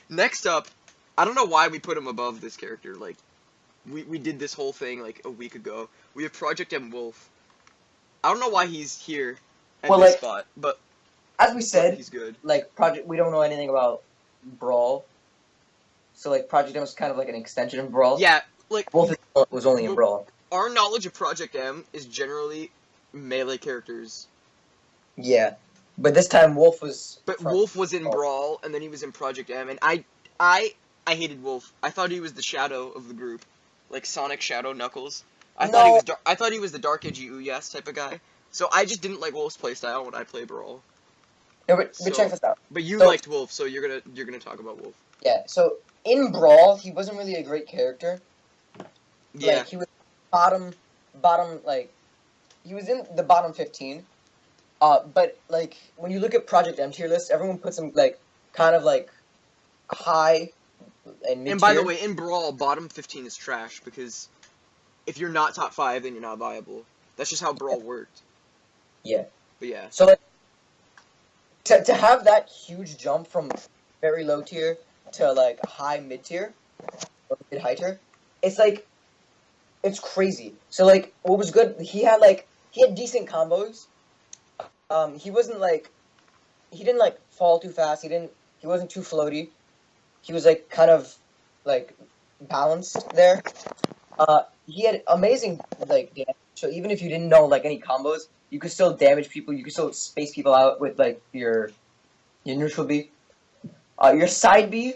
Next up, I don't know why we put him above this character. Like, we did this whole thing like a week ago. We have Project M Wolf. I don't know why he's here at this spot, but as we said, he's good. Like we don't know anything about Brawl, so like Project M was kind of like an extension of Brawl. Yeah, like Wolf was only in w- Brawl. our knowledge of Project M is generally melee characters. Yeah, but this time Wolf was But from Wolf was in Brawl. Brawl, and then he was in Project M, and I hated Wolf. I thought he was the shadow of the group, like Sonic Shadow Knuckles. No, I thought he was the dark edgy Uyas type of guy. So I just didn't like Wolf's playstyle when I play Brawl. no, but check So, this out. but you So liked Wolf, so you're gonna talk about Wolf. yeah, so in Brawl, he wasn't really a great character. Yeah, Like he was bottom like he was in the bottom 15. But like when you look at Project M tier list, everyone puts him like kind of like high and mid and by the tier. way, in Brawl, bottom 15 is trash because if you're not top 5, then you're not viable. That's just how Brawl worked. Yeah. But yeah, So like to have that huge jump from very low tier to like high mid tier or mid high tier, it's like it's crazy. So like what was good, he had decent combos. He wasn't like he didn't like fall too fast. He wasn't too floaty. He was like kind of like balanced there. He had amazing like damage. So even if you didn't know like any combos, you could still damage people. You could still space people out with like your neutral B. Your side B.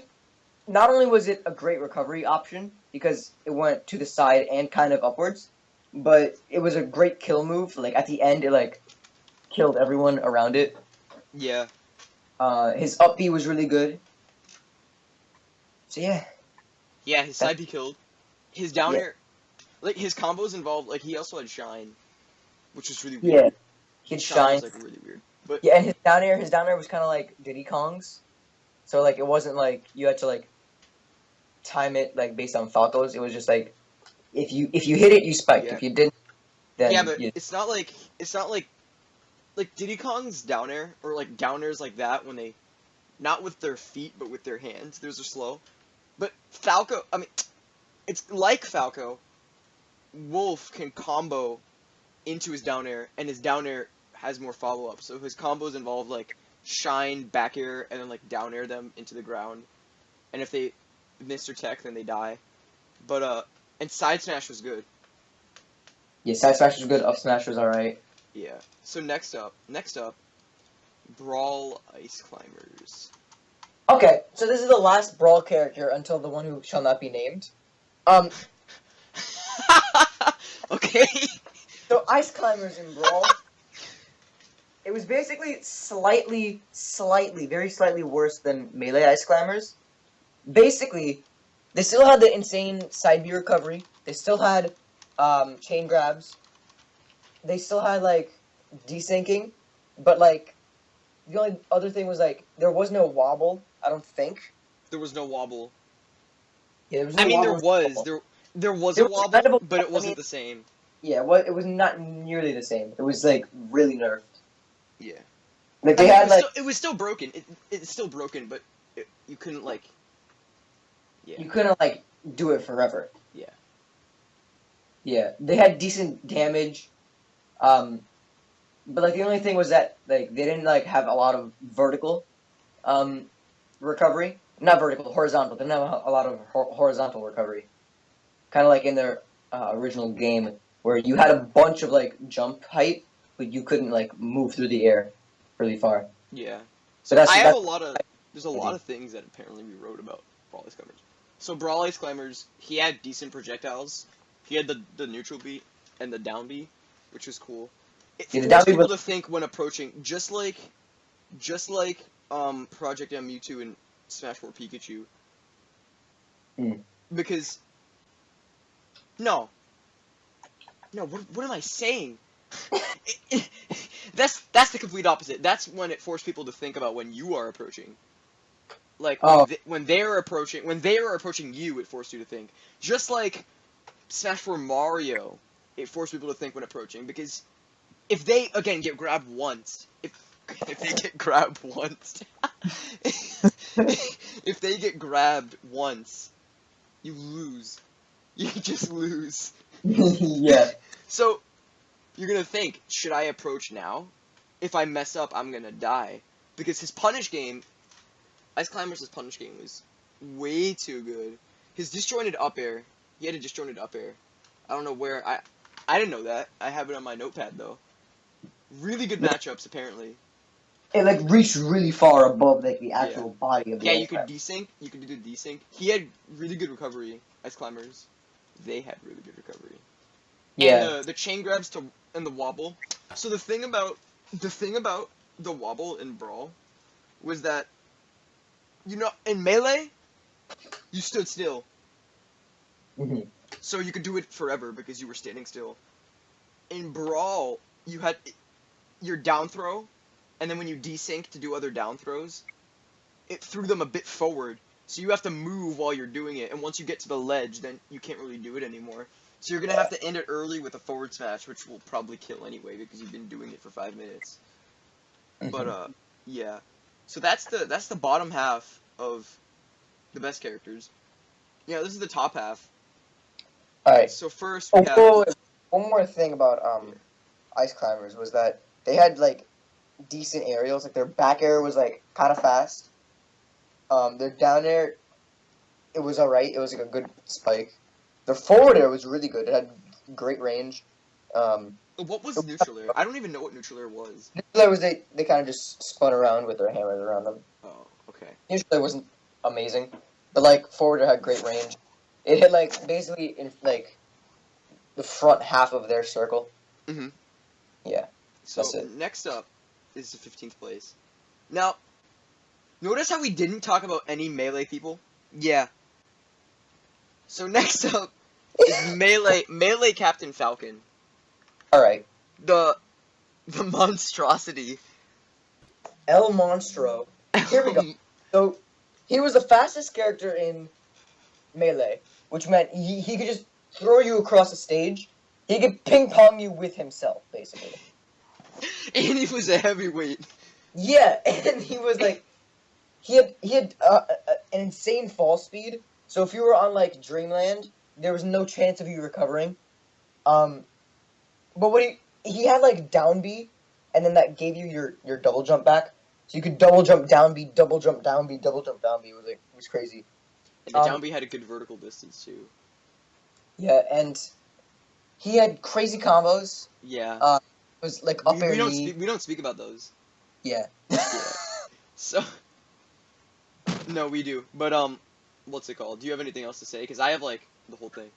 Not only was it a great recovery option because it went to the side and kind of upwards, but it was a great kill move. Like at the end, it like killed everyone around it. yeah. His up B was really good. So yeah, Yeah, his side B killed. His down yeah, air, like his combos involved, like he also had shine, which was really yeah. weird. He had Shine shine. was like really weird. But Yeah, and his down air was kind of like Diddy Kong's. So like it wasn't like you had to like time it like based on Falco's. It was just like if you hit it, you spiked. yeah, If you didn't, yeah, then but you. it's not like Diddy Kong's down air or like down airs like that when they not with their feet but with their hands. Those are slow. But Falco, I mean, it's like Falco. Wolf can combo into his down air, and his down air has more follow up. So his combos involve like shine, back air, and then like down air them into the ground. And if they miss their tech, then they die. But and side smash was good. Yeah, side smash was good. Up smash was alright. Yeah. So next up, Brawl Ice Climbers. Okay, so this is the last Brawl character until the one who shall not be named. Um, Okay. so Ice Climbers in Brawl, it was basically very slightly worse than Melee Ice Climbers. Basically, they still had the insane side B recovery. They still had chain grabs. They still had like desyncing, but like the only other thing was like there was no wobble. I don't think. There was no wobble. Yeah, there was I no mean, wobble. there was There a was kind of wobble, a, but it I wasn't mean, the same. yeah, what it was not nearly the same. It was like really nerfed. Yeah. Like I they mean, had like it was still broken. It's still broken, but you couldn't like. Yeah. you couldn't like do it forever. Yeah. Yeah, they had decent damage. Um, but like the only thing was that like they didn't like have a lot of vertical recovery. Not vertical, horizontal. They didn't have a lot of horizontal recovery. Kind of like in their original game where you had a bunch of like jump height, but you couldn't like move through the air really far. Yeah. So that's I have that's a lot of. There's a lot of things that apparently we wrote about Brawl Ice Climbers. So Brawl Ice Climbers, he had decent projectiles. He had the neutral beat and the down B, which was cool. It yeah, the forced downbeat people was to think when approaching, just like Project M Mewtwo and Smash 4 Pikachu. Hmm. Because no, what am I saying? That's the complete opposite. That's when it forced people to think about when you are approaching. Like oh when they are approaching you, it forced you to think. Just like Smash 4 Mario, it forced people to think when approaching because if they again get grabbed once, if they get grabbed once, if they get grabbed once, you lose. You just lose. yeah. So you're gonna think, should I approach now? If I mess up, I'm gonna die. Because his punish game, Ice Climbers' punish game was way too good. His disjointed up air He had a disjointed up air. I don't know where. I didn't know that. I have it on my notepad though. Really good matchups apparently. It like reached really far above like the Yeah. actual body of the Yeah, ice you could climber. desync. You could do desync. He had really good recovery. Ice climbers, they had really good recovery. And Yeah. the chain grabs to and the wobble. So the thing about the wobble in Brawl was that in Melee you stood still, Hmm. so you could do it forever because you were standing still. In Brawl you had your down throw, and then when you desync to do other down throws, it threw them a bit forward. So you have to move while you're doing it, and once you get to the ledge, then you can't really do it anymore. So you're gonna have to end it early with a forward smash, which will probably kill anyway because you've been doing it for 5 minutes. But yeah. So that's the bottom half of the best characters. Yeah, this is the top half. All right. So first we have Oh, one more thing about yeah. ice climbers was that they had like decent aerials. Like their back air was like kind of fast. Their down air, it was alright. It was like a good spike. Their forward air was really good. It had great range. What was neutral air? I don't even know what neutral air was. That was they kind of just spun around with their hammers around them. Oh, okay. Usually it wasn't amazing, but like forward air had great range. It hit like basically in like the front half of their circle. Mhm. Yeah, So that's it. next up is the 15th place. Now, notice how we didn't talk about any melee people? Yeah. So next up is melee Captain Falcon. All right, The monstrosity. El Monstro. Here we go. So he was the fastest character in Melee, which meant he could just throw you across the stage. He could ping pong you with himself, basically. And he was a heavyweight. Yeah, and he was like, he had an insane fall speed. So if you were on like Dreamland, there was no chance of you recovering. Um, but what he had like down B, and then that gave you your double jump back. So you could double jump down B, double jump down B, double jump down B. It was crazy. And the down B had a good vertical distance too. Yeah, and he had crazy combos. Yeah. It was like up air knee. We don't speak about those. Yeah. Yeah. So no, we do. But what's it called? Do you have anything else to say? Because I have like the whole thing.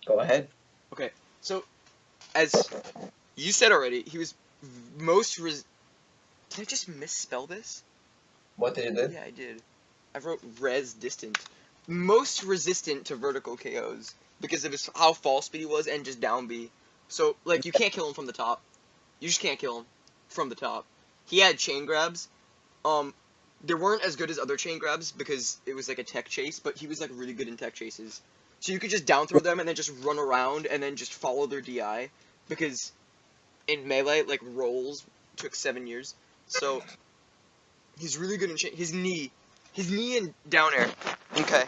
Go ahead. Okay. So as you said already, he was most Did I just misspell this? What did it do? Yeah, I did. I wrote res distant. Most resistant to vertical KOs because of how fall speed he was and just down B. So like you can't kill him from the top. You just can't kill him from the top. He had chain grabs. They weren't as good as other chain grabs because it was like a tech chase, but he was like really good in tech chases. So you could just down throw them and then just run around and then just follow their DI because in Melee like rolls took 7 years. So he's really good in chain. His knee and down air. Okay.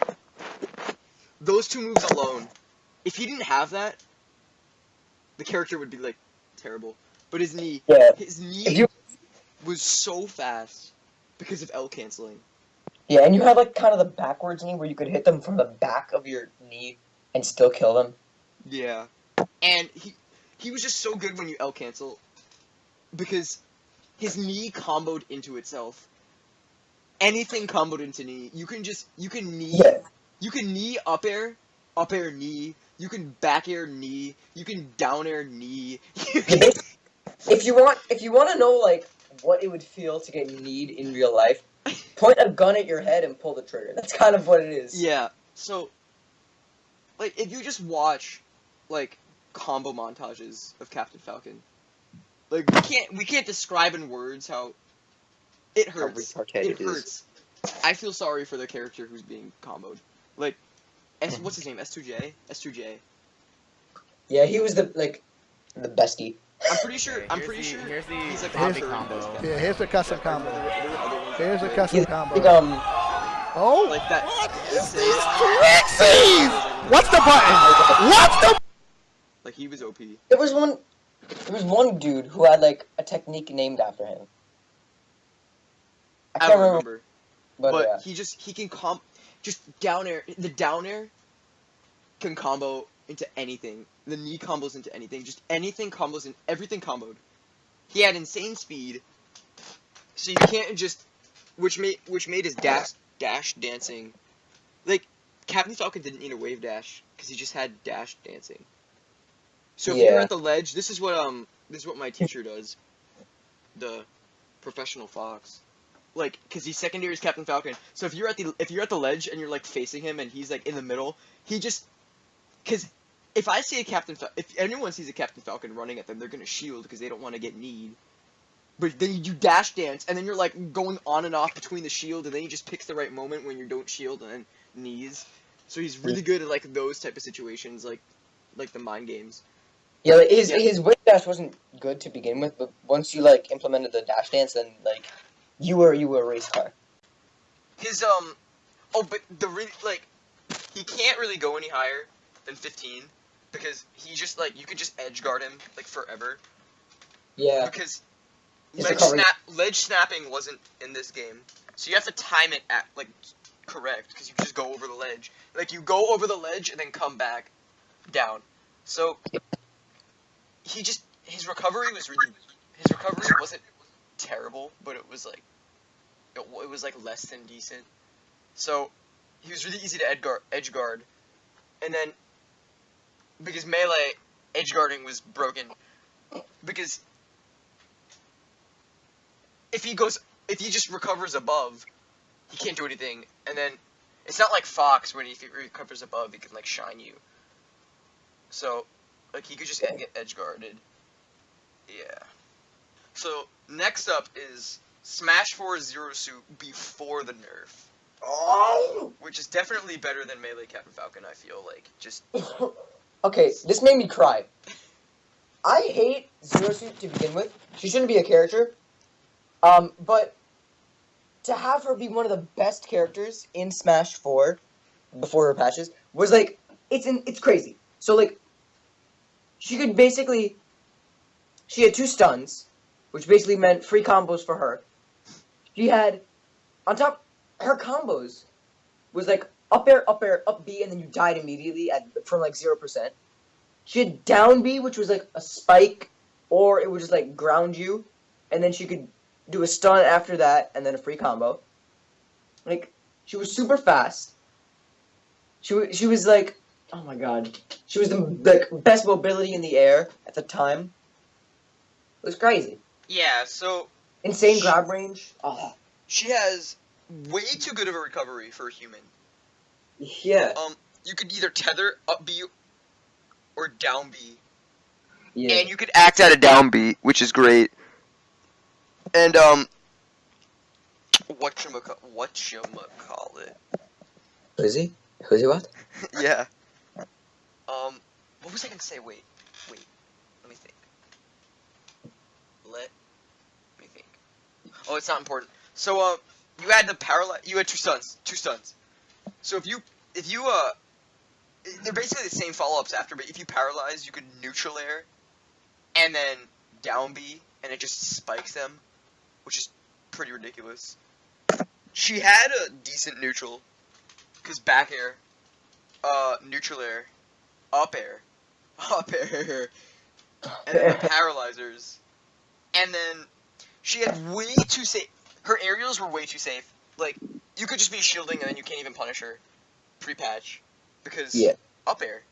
Those two moves alone. If he didn't have that, the character would be like terrible. But his knee was so fast because of L canceling. Yeah, and you had like kind of the backwards knee where you could hit them from the back of your knee and still kill them. Yeah. And he was just so good when you L cancel because his knee comboed into itself. Anything comboed into knee. You can knee. Yeah. You can knee up air knee. You can back air knee. You can down air knee. If you want to know like what it would feel to get kneed in real life, point a gun at your head and pull the trigger. That's kind of what it is. Yeah. So, like, if you just watch, like, combo montages of Captain Falcon, like we can't describe in words how it hurts. It hurts. I feel sorry for the character who's being comboed. Like, what's his name? S2J. S2J. Yeah, he was the bestie. I'm pretty sure. Here's he's like the combo. Yeah, here's the custom combo. There were other ones Here's a that custom He's combo. like, Oh! like that. What is this Trixie? What's the button? What's the? Like he was OP. there was one dude who had like a technique named after him. I I can't don't remember, remember. but yeah. he can just down air. The down air can combo into anything. The knee combos into anything. Just anything combos and everything comboed. He had insane speed, so you can't just, which made his dash dancing, like Captain Falcon didn't need a wave dash because he just had dash dancing. So if you're Yeah. at the ledge, this is what my teacher does, the professional fox, like because he's secondary as Captain Falcon. So if you're at the ledge and you're like facing him and he's like in the middle, he just, because if anyone sees a Captain Falcon running at them, they're gonna shield because they don't want to get kneed. But then you dash dance, and then you're like going on and off between the shield, and then he just picks the right moment when you don't shield and then knees. So he's really good at like those type of situations, like the mind games. Yeah, like, his wave dash wasn't good to begin with, but once you like implemented the dash dance, then like you were a race car. His but he can't really go any higher than 15 because he just like you could just edge guard him like forever. Yeah. Because His recovery- ledge snapping wasn't in this game, so you have to time it at like correct because you just go over the ledge. Like you go over the ledge and then come back down. So his recovery wasn't terrible, but it was like less than decent. So he was really easy to edge guard, and then because melee edge guarding was broken because if he just recovers above, he can't do anything, and then it's not like Fox when if he recovers above he can like shine you. So like he could just get edge guarded. Yeah. So next up is Smash 4 Zero Suit before the nerf. Oh. Which is definitely better than Melee Captain Falcon, I feel like. Just Okay, this made me cry. I hate Zero Suit to begin with. She shouldn't be a character. But to have her be one of the best characters in Smash 4 before her patches was like it's crazy. So like she had 2 stuns, which basically meant free combos for her. She had on top her combos was like up air, up B, and then you died immediately from like 0%. She had down B, which was like a spike, or it would just like ground you, and then she could do a stun after that, and then a free combo. Like she was super fast. She was like, oh my god, she was the best mobility in the air at the time. It was crazy. yeah, so Insane grab range. Oh she has way too good of a recovery for a human. yeah. You could either tether up B or down B. Yeah. And you could act at a down B, which is great. And whatchamacallit? Who is he? Who is he? What? Yeah. What was I gonna say? Wait. Let me think. Let me think. Oh, it's not important. So you had the paralyze. You had two stuns. So if you they're basically the same follow-ups after, but if you paralyze, you could neutral air, and then down B, and it just spikes them, which is pretty ridiculous. She had a decent neutral, because back air, neutral air, up air, and then the paralyzers, and then she had way too safe. Her aerials were way too safe. Like you could just be shielding, and then you can't even punish her pre-patch. Because up air.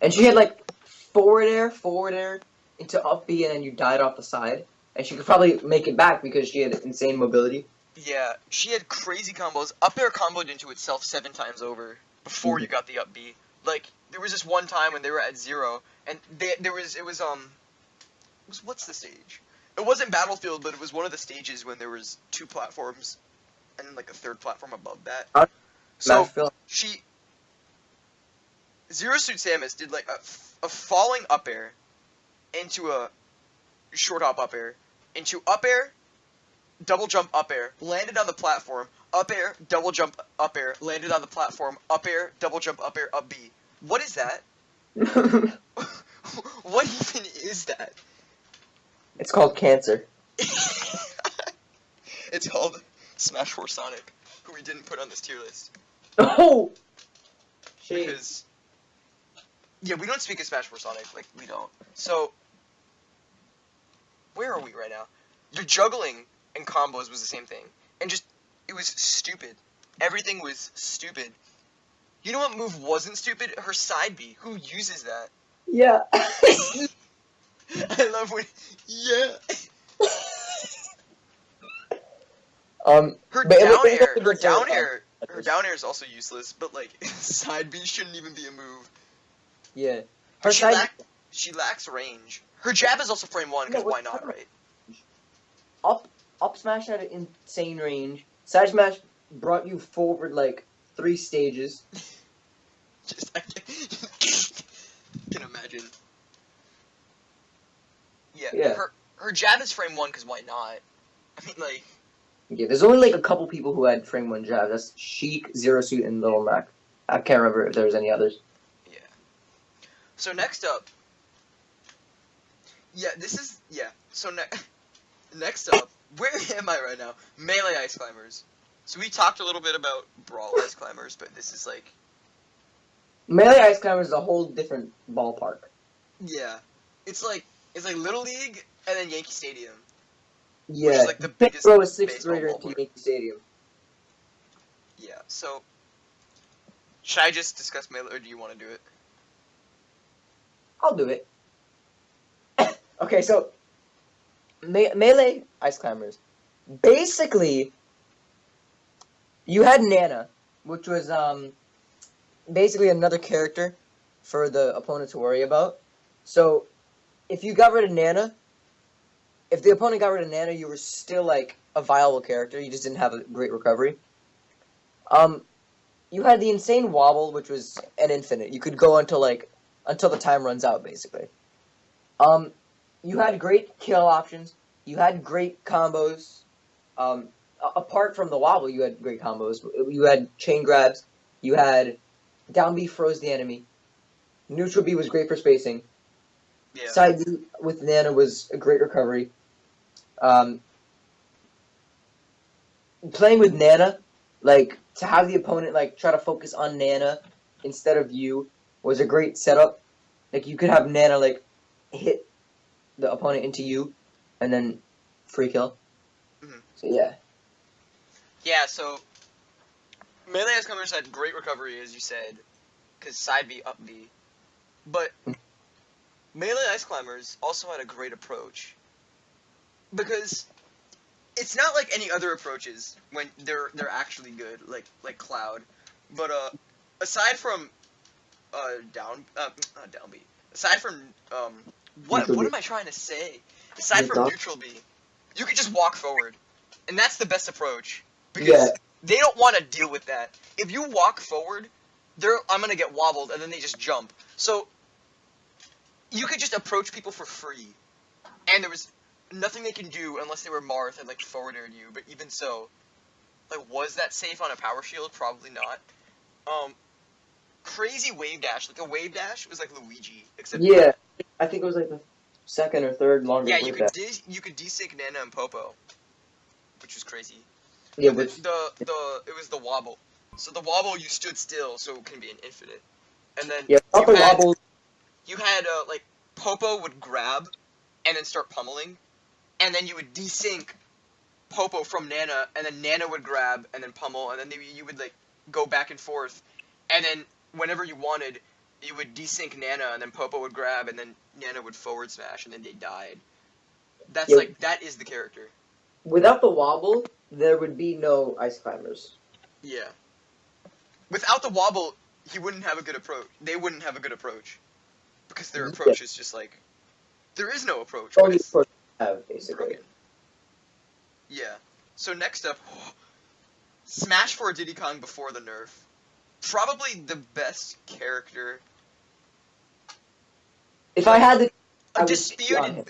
And she had like forward air into up B, and then you died off the side. And she could probably make it back because she had insane mobility. Yeah, she had crazy combos. Up air comboed into itself 7 times over before you got the up B. Like there was this one time when they were at 0, and what's the stage? It wasn't Battlefield, but it was one of the stages when there was 2 platforms, and like a 3rd platform above that. So Zero Suit Samus did like a falling up air into a short hop up air into up air, double jump up air, landed on the platform, up air, double jump up air, landed on the platform, up air, double jump up air, up B. What is that? What even is that? It's called cancer. It's called Smash 4 Sonic, who we didn't put on this tier list. Oh! because yeah, we don't speak of Smash 4 Sonic, like we don't. So where are we right now? The juggling and combos was the same thing, and just it was stupid. Everything was stupid. You know what move wasn't stupid? Her side B. Who uses that? Yeah. I love when yeah. Her but down it air, was a good sort of, her down air is also useless. But like side B shouldn't even be a move. Yeah. But Her side she lacks range. Her jab is also frame 1 because Yeah, why not, right? up smash had an insane range. Side smash brought you forward like 3 stages. Just I can imagine. Yeah, Yeah. her jab is frame 1 because why not? I mean, like, Yeah, there's only like a couple people who had frame 1 jab. That's Sheik, Zero Suit, and Little Mac. I can't remember if there was any others. yeah. So next up, yeah, this is yeah. So next up, where am I right now? Melee ice climbers. So we talked a little bit about brawl ice climbers, but this is like, Melee Ice Climbers is a whole different ballpark. yeah, it's like Little League and then Yankee Stadium. Yeah, Which is like the you can't biggest throw a 6th baseball grader into ballpark. Yankee Stadium. Yeah. So should I just discuss melee, or do you want to do it? I'll do it. Okay, so Melee Ice Climbers. Basically, you had Nana, which was basically another character for the opponent to worry about. So, if you got rid of Nana, if the opponent got rid of Nana, you were still like a viable character. You just didn't have a great recovery. You had the insane wobble, which was an infinite. You could go until the time runs out, basically. You had great kill options. You had great combos. Apart from the wobble, you had great combos. You had chain grabs. You had down B froze the enemy. Neutral B was great for spacing. Yeah. Side B with Nana was a great recovery. Playing with Nana, like to have the opponent like try to focus on Nana instead of you was a great setup. Like you could have Nana like hit the opponent into you, and then free kill. Mhm. So yeah. Yeah. So melee ice climbers had great recovery, as you said, because side B up B, but melee ice climbers also had a great approach because it's not like any other approaches when they're actually good, like Cloud, but aside from not down B, aside from what Neutral B. am I trying to say? Aside from neutral B, you could just walk forward, and that's the best approach because Yeah. they don't want to deal with that. If you walk forward, I'm gonna get wobbled, and then they just jump. So you could just approach people for free, and there was nothing they can do unless they were Marth and like forward aired you. But even so, like, was that safe on a power shield? Probably not. Crazy wave dash, like a wave dash was like Luigi, except Yeah, I think it was like the second or third longest. yeah, wave you could desync Nana and Popo, which was crazy. Yeah, But which it was the wobble. So the wobble you stood still, so it can be an infinite. And then yeah, you had wobble. you had like Popo would grab and then start pummeling, and then you would desync Popo from Nana, and then Nana would grab and then pummel, and then you would like go back and forth, and then whenever you wanted, you would desync Nana, and then Popo would grab, and then Nana would forward smash, and then they died. That's Yeah. like that is the character. Without the wobble, there would be no ice climbers. Yeah. Without the wobble, he wouldn't have a good approach. They wouldn't have a good approach because their approach is just like there is no approach. Only It's approach you have, basically. broken. Yeah. So next up, Smash 4 Diddy Kong before the nerf. Probably the best character. If I had to, I A would pick on him.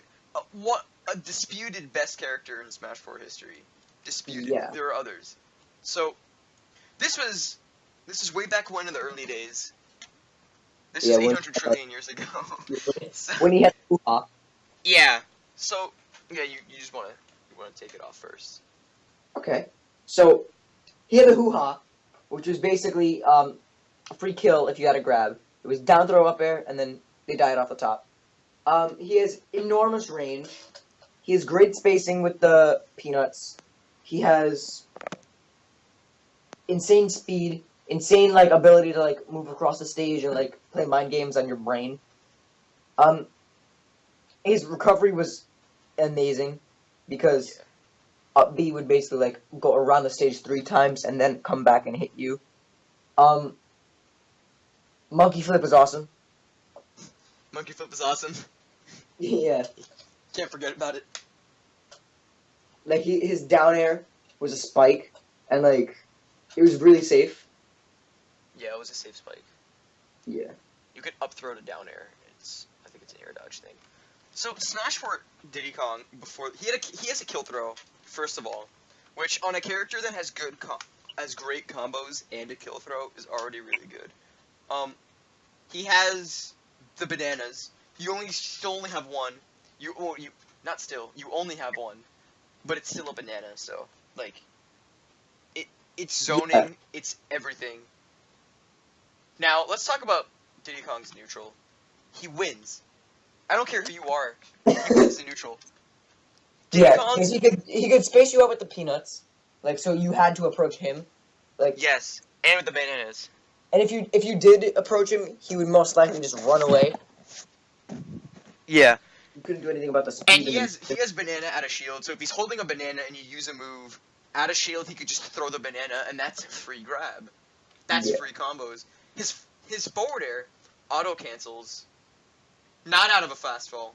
disputed best character in Smash 4 history. Disputed. Yeah. There are others. So this is way back when in the early days. This is 800 trillion years ago. So, When he had hoo-ha. yeah. So yeah, you just wanna take it off first. Okay. So he had the hoo-ha, which was basically free kill if you had a grab. It was down throw up air, and then they died off the top. He has enormous range. He has great spacing with the peanuts. He has insane speed, insane like ability to like move across the stage and like play mind games on your brain. Um, his recovery was amazing because up B would basically like go around the stage 3 times and then come back and hit you. Monkey flip is awesome. Monkey flip is awesome. Yeah, Can't forget about it. like his down air was a spike, and like it was really safe. Yeah, it was a safe spike. Yeah. You could up throw to down air. I think it's an air dodge thing. So Smash for Diddy Kong before he has a kill throw first of all, which on a character that has great combos and a kill throw is already really good. He has the bananas. You still only have one. You only have one, but it's still a banana. So like, it's zoning. Yeah. It's everything. Now let's talk about Diddy Kong's neutral. He wins. I don't care who you are. He wins the neutral. Diddy Yeah, Kong's, because he could space you out with the peanuts, like so you had to approach him, like yes, and with the bananas. and if you did approach him, he would most likely just run away. Yeah. You couldn't do anything about the speed. And he has banana at a shield, so if he's holding a banana and you use a move at a shield, he could just throw the banana, and that's a free grab. That's Yeah. free combos. His forward air auto cancels, not out of a fast fall.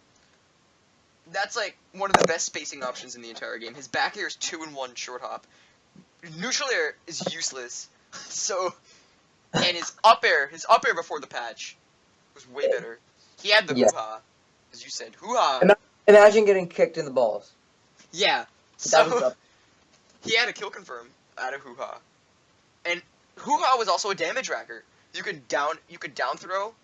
That's like one of the best spacing options in the entire game. His back air is 2-in-1 short hop. Neutral air is useless. So, and his up air before the patch was way better. He had the Yeah. hoo-ha, as you said, hoo-ha. Imagine getting kicked in the balls. Yeah. That was So up. he had a kill confirm out of hoo-ha, and hoo-ha was also a damage racker. You could down throw,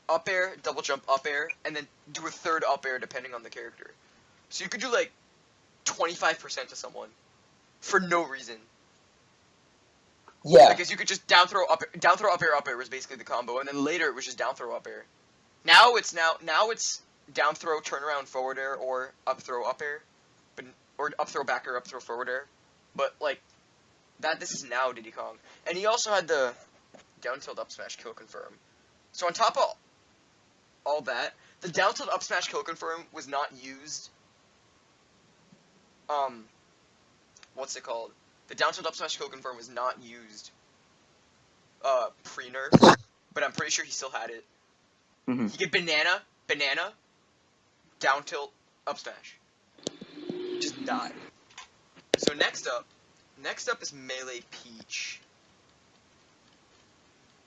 up air, double jump up air, and then do a third up air depending on the character. So you could do like 25% to someone for no reason. Yeah. Because you could just down throw up air was basically the combo, and then later it was just down throw up air. Now it's down throw turnaround forward air or up throw up air, or up throw back air, up throw forward air. But like this is now Diddy Kong, and he also had the down tilt up smash kill confirm. So on top of all that, the down tilt up smash kill confirm was not used. What's it called? The down tilt up smash kill confirm was not used pre-nerf, but I'm pretty sure he still had it. Mm-hmm. He get banana, down tilt, up smash. Just die. So next up is Melee Peach.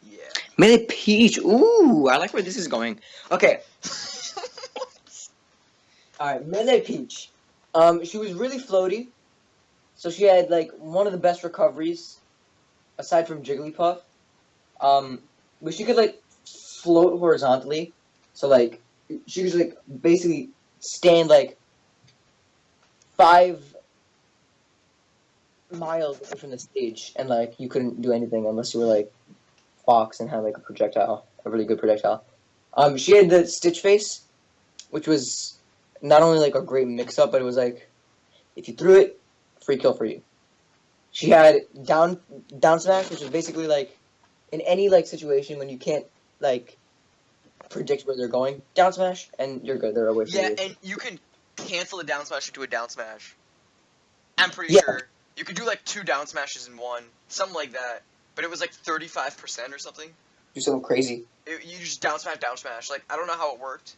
Yeah. Melee Peach. Ooh, I like where this is going. Okay. Alright, Melee Peach. She was really floaty. So she had like one of the best recoveries aside from Jigglypuff. But she could like float horizontally. So like she was like basically stand like 5 miles away from the stage, and like you couldn't do anything unless you were like Fox and had like a really good projectile. She had the Stitch Face, which was not only like a great mix-up, but it was like if you threw it, free kill for you. She had down smash, which was basically like in any like situation when you can't like predict where they're going, down smash, and you're good. They're away from you. Yeah, and you can cancel a down smash into a down smash. I'm pretty Yeah. sure you could do like 2 down smashes in one, something like that. But it was like 35% or something. Do something crazy. You just down smash. Like I don't know how it worked.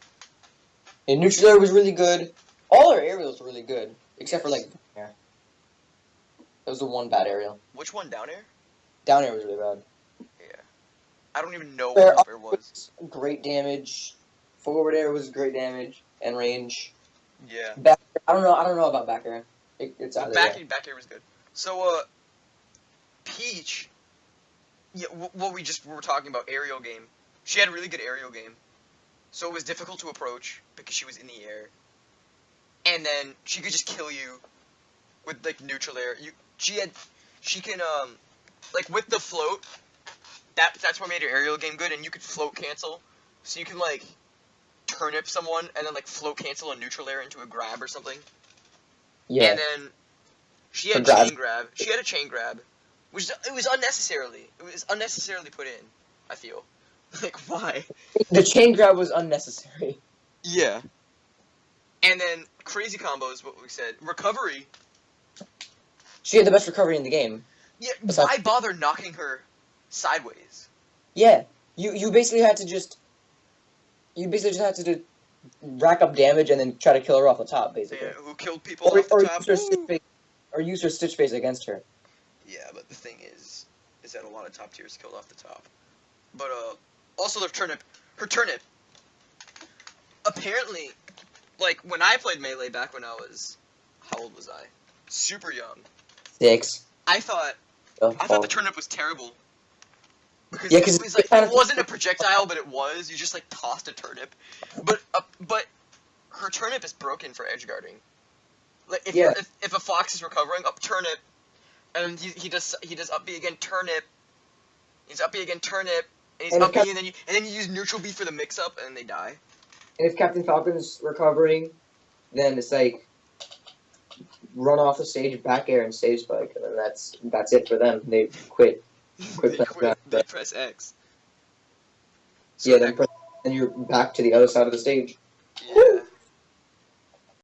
And neutral air was really good. All her aerials were really good, except for like air. That was the one bad aerial. Which one, down air? Down air was really bad. Yeah. I don't even know Air what up air was. Great damage. Forward air was great damage and range. Yeah. Back, I don't know about back air. It's Well, either back way. air was good. So Peach. Yeah, what we were talking about, aerial game. She had a really good aerial game. So it was difficult to approach because she was in the air. And then she could just kill you with like neutral air. She can like with the float, that's what made your aerial game good, and you could float cancel, so you can like turnip someone and then like float cancel a neutral air into a grab or something. Yeah. And then she had A grab. chain grab. She had a chain grab, which it was unnecessarily put in. I feel like why? The chain grab was unnecessary. Yeah. And then crazy combos, what we said. Recovery. She had the best recovery in the game. Yeah, Besides- why bother knocking her sideways? Yeah. You basically had to just rack up damage and then try to kill her off the top, basically. Yeah, who killed people off the top? Use her stitch phase against her. Yeah, but the thing is that a lot of top tiers killed off the top. But also her turnip, apparently, like when I played Melee back when I was, how old was I? Super young. 6. I thought the turnip was terrible. Because Yeah, it 'cause was it like, it wasn't a projectile, but it was. You just like tossed a turnip. But her turnip is broken for edge guarding. Like if a fox is recovering, up turnip, and he does up B again turnip. He's up B again turnip, and he's And up B, and then you use neutral B for the mix up, and then they die. And if Captain Falcon's recovering, then it's like run off the stage, back air, and stage spike, and then that's it for them. They quit. They press X. So Yeah, then you're back to the other side of the stage. Yeah.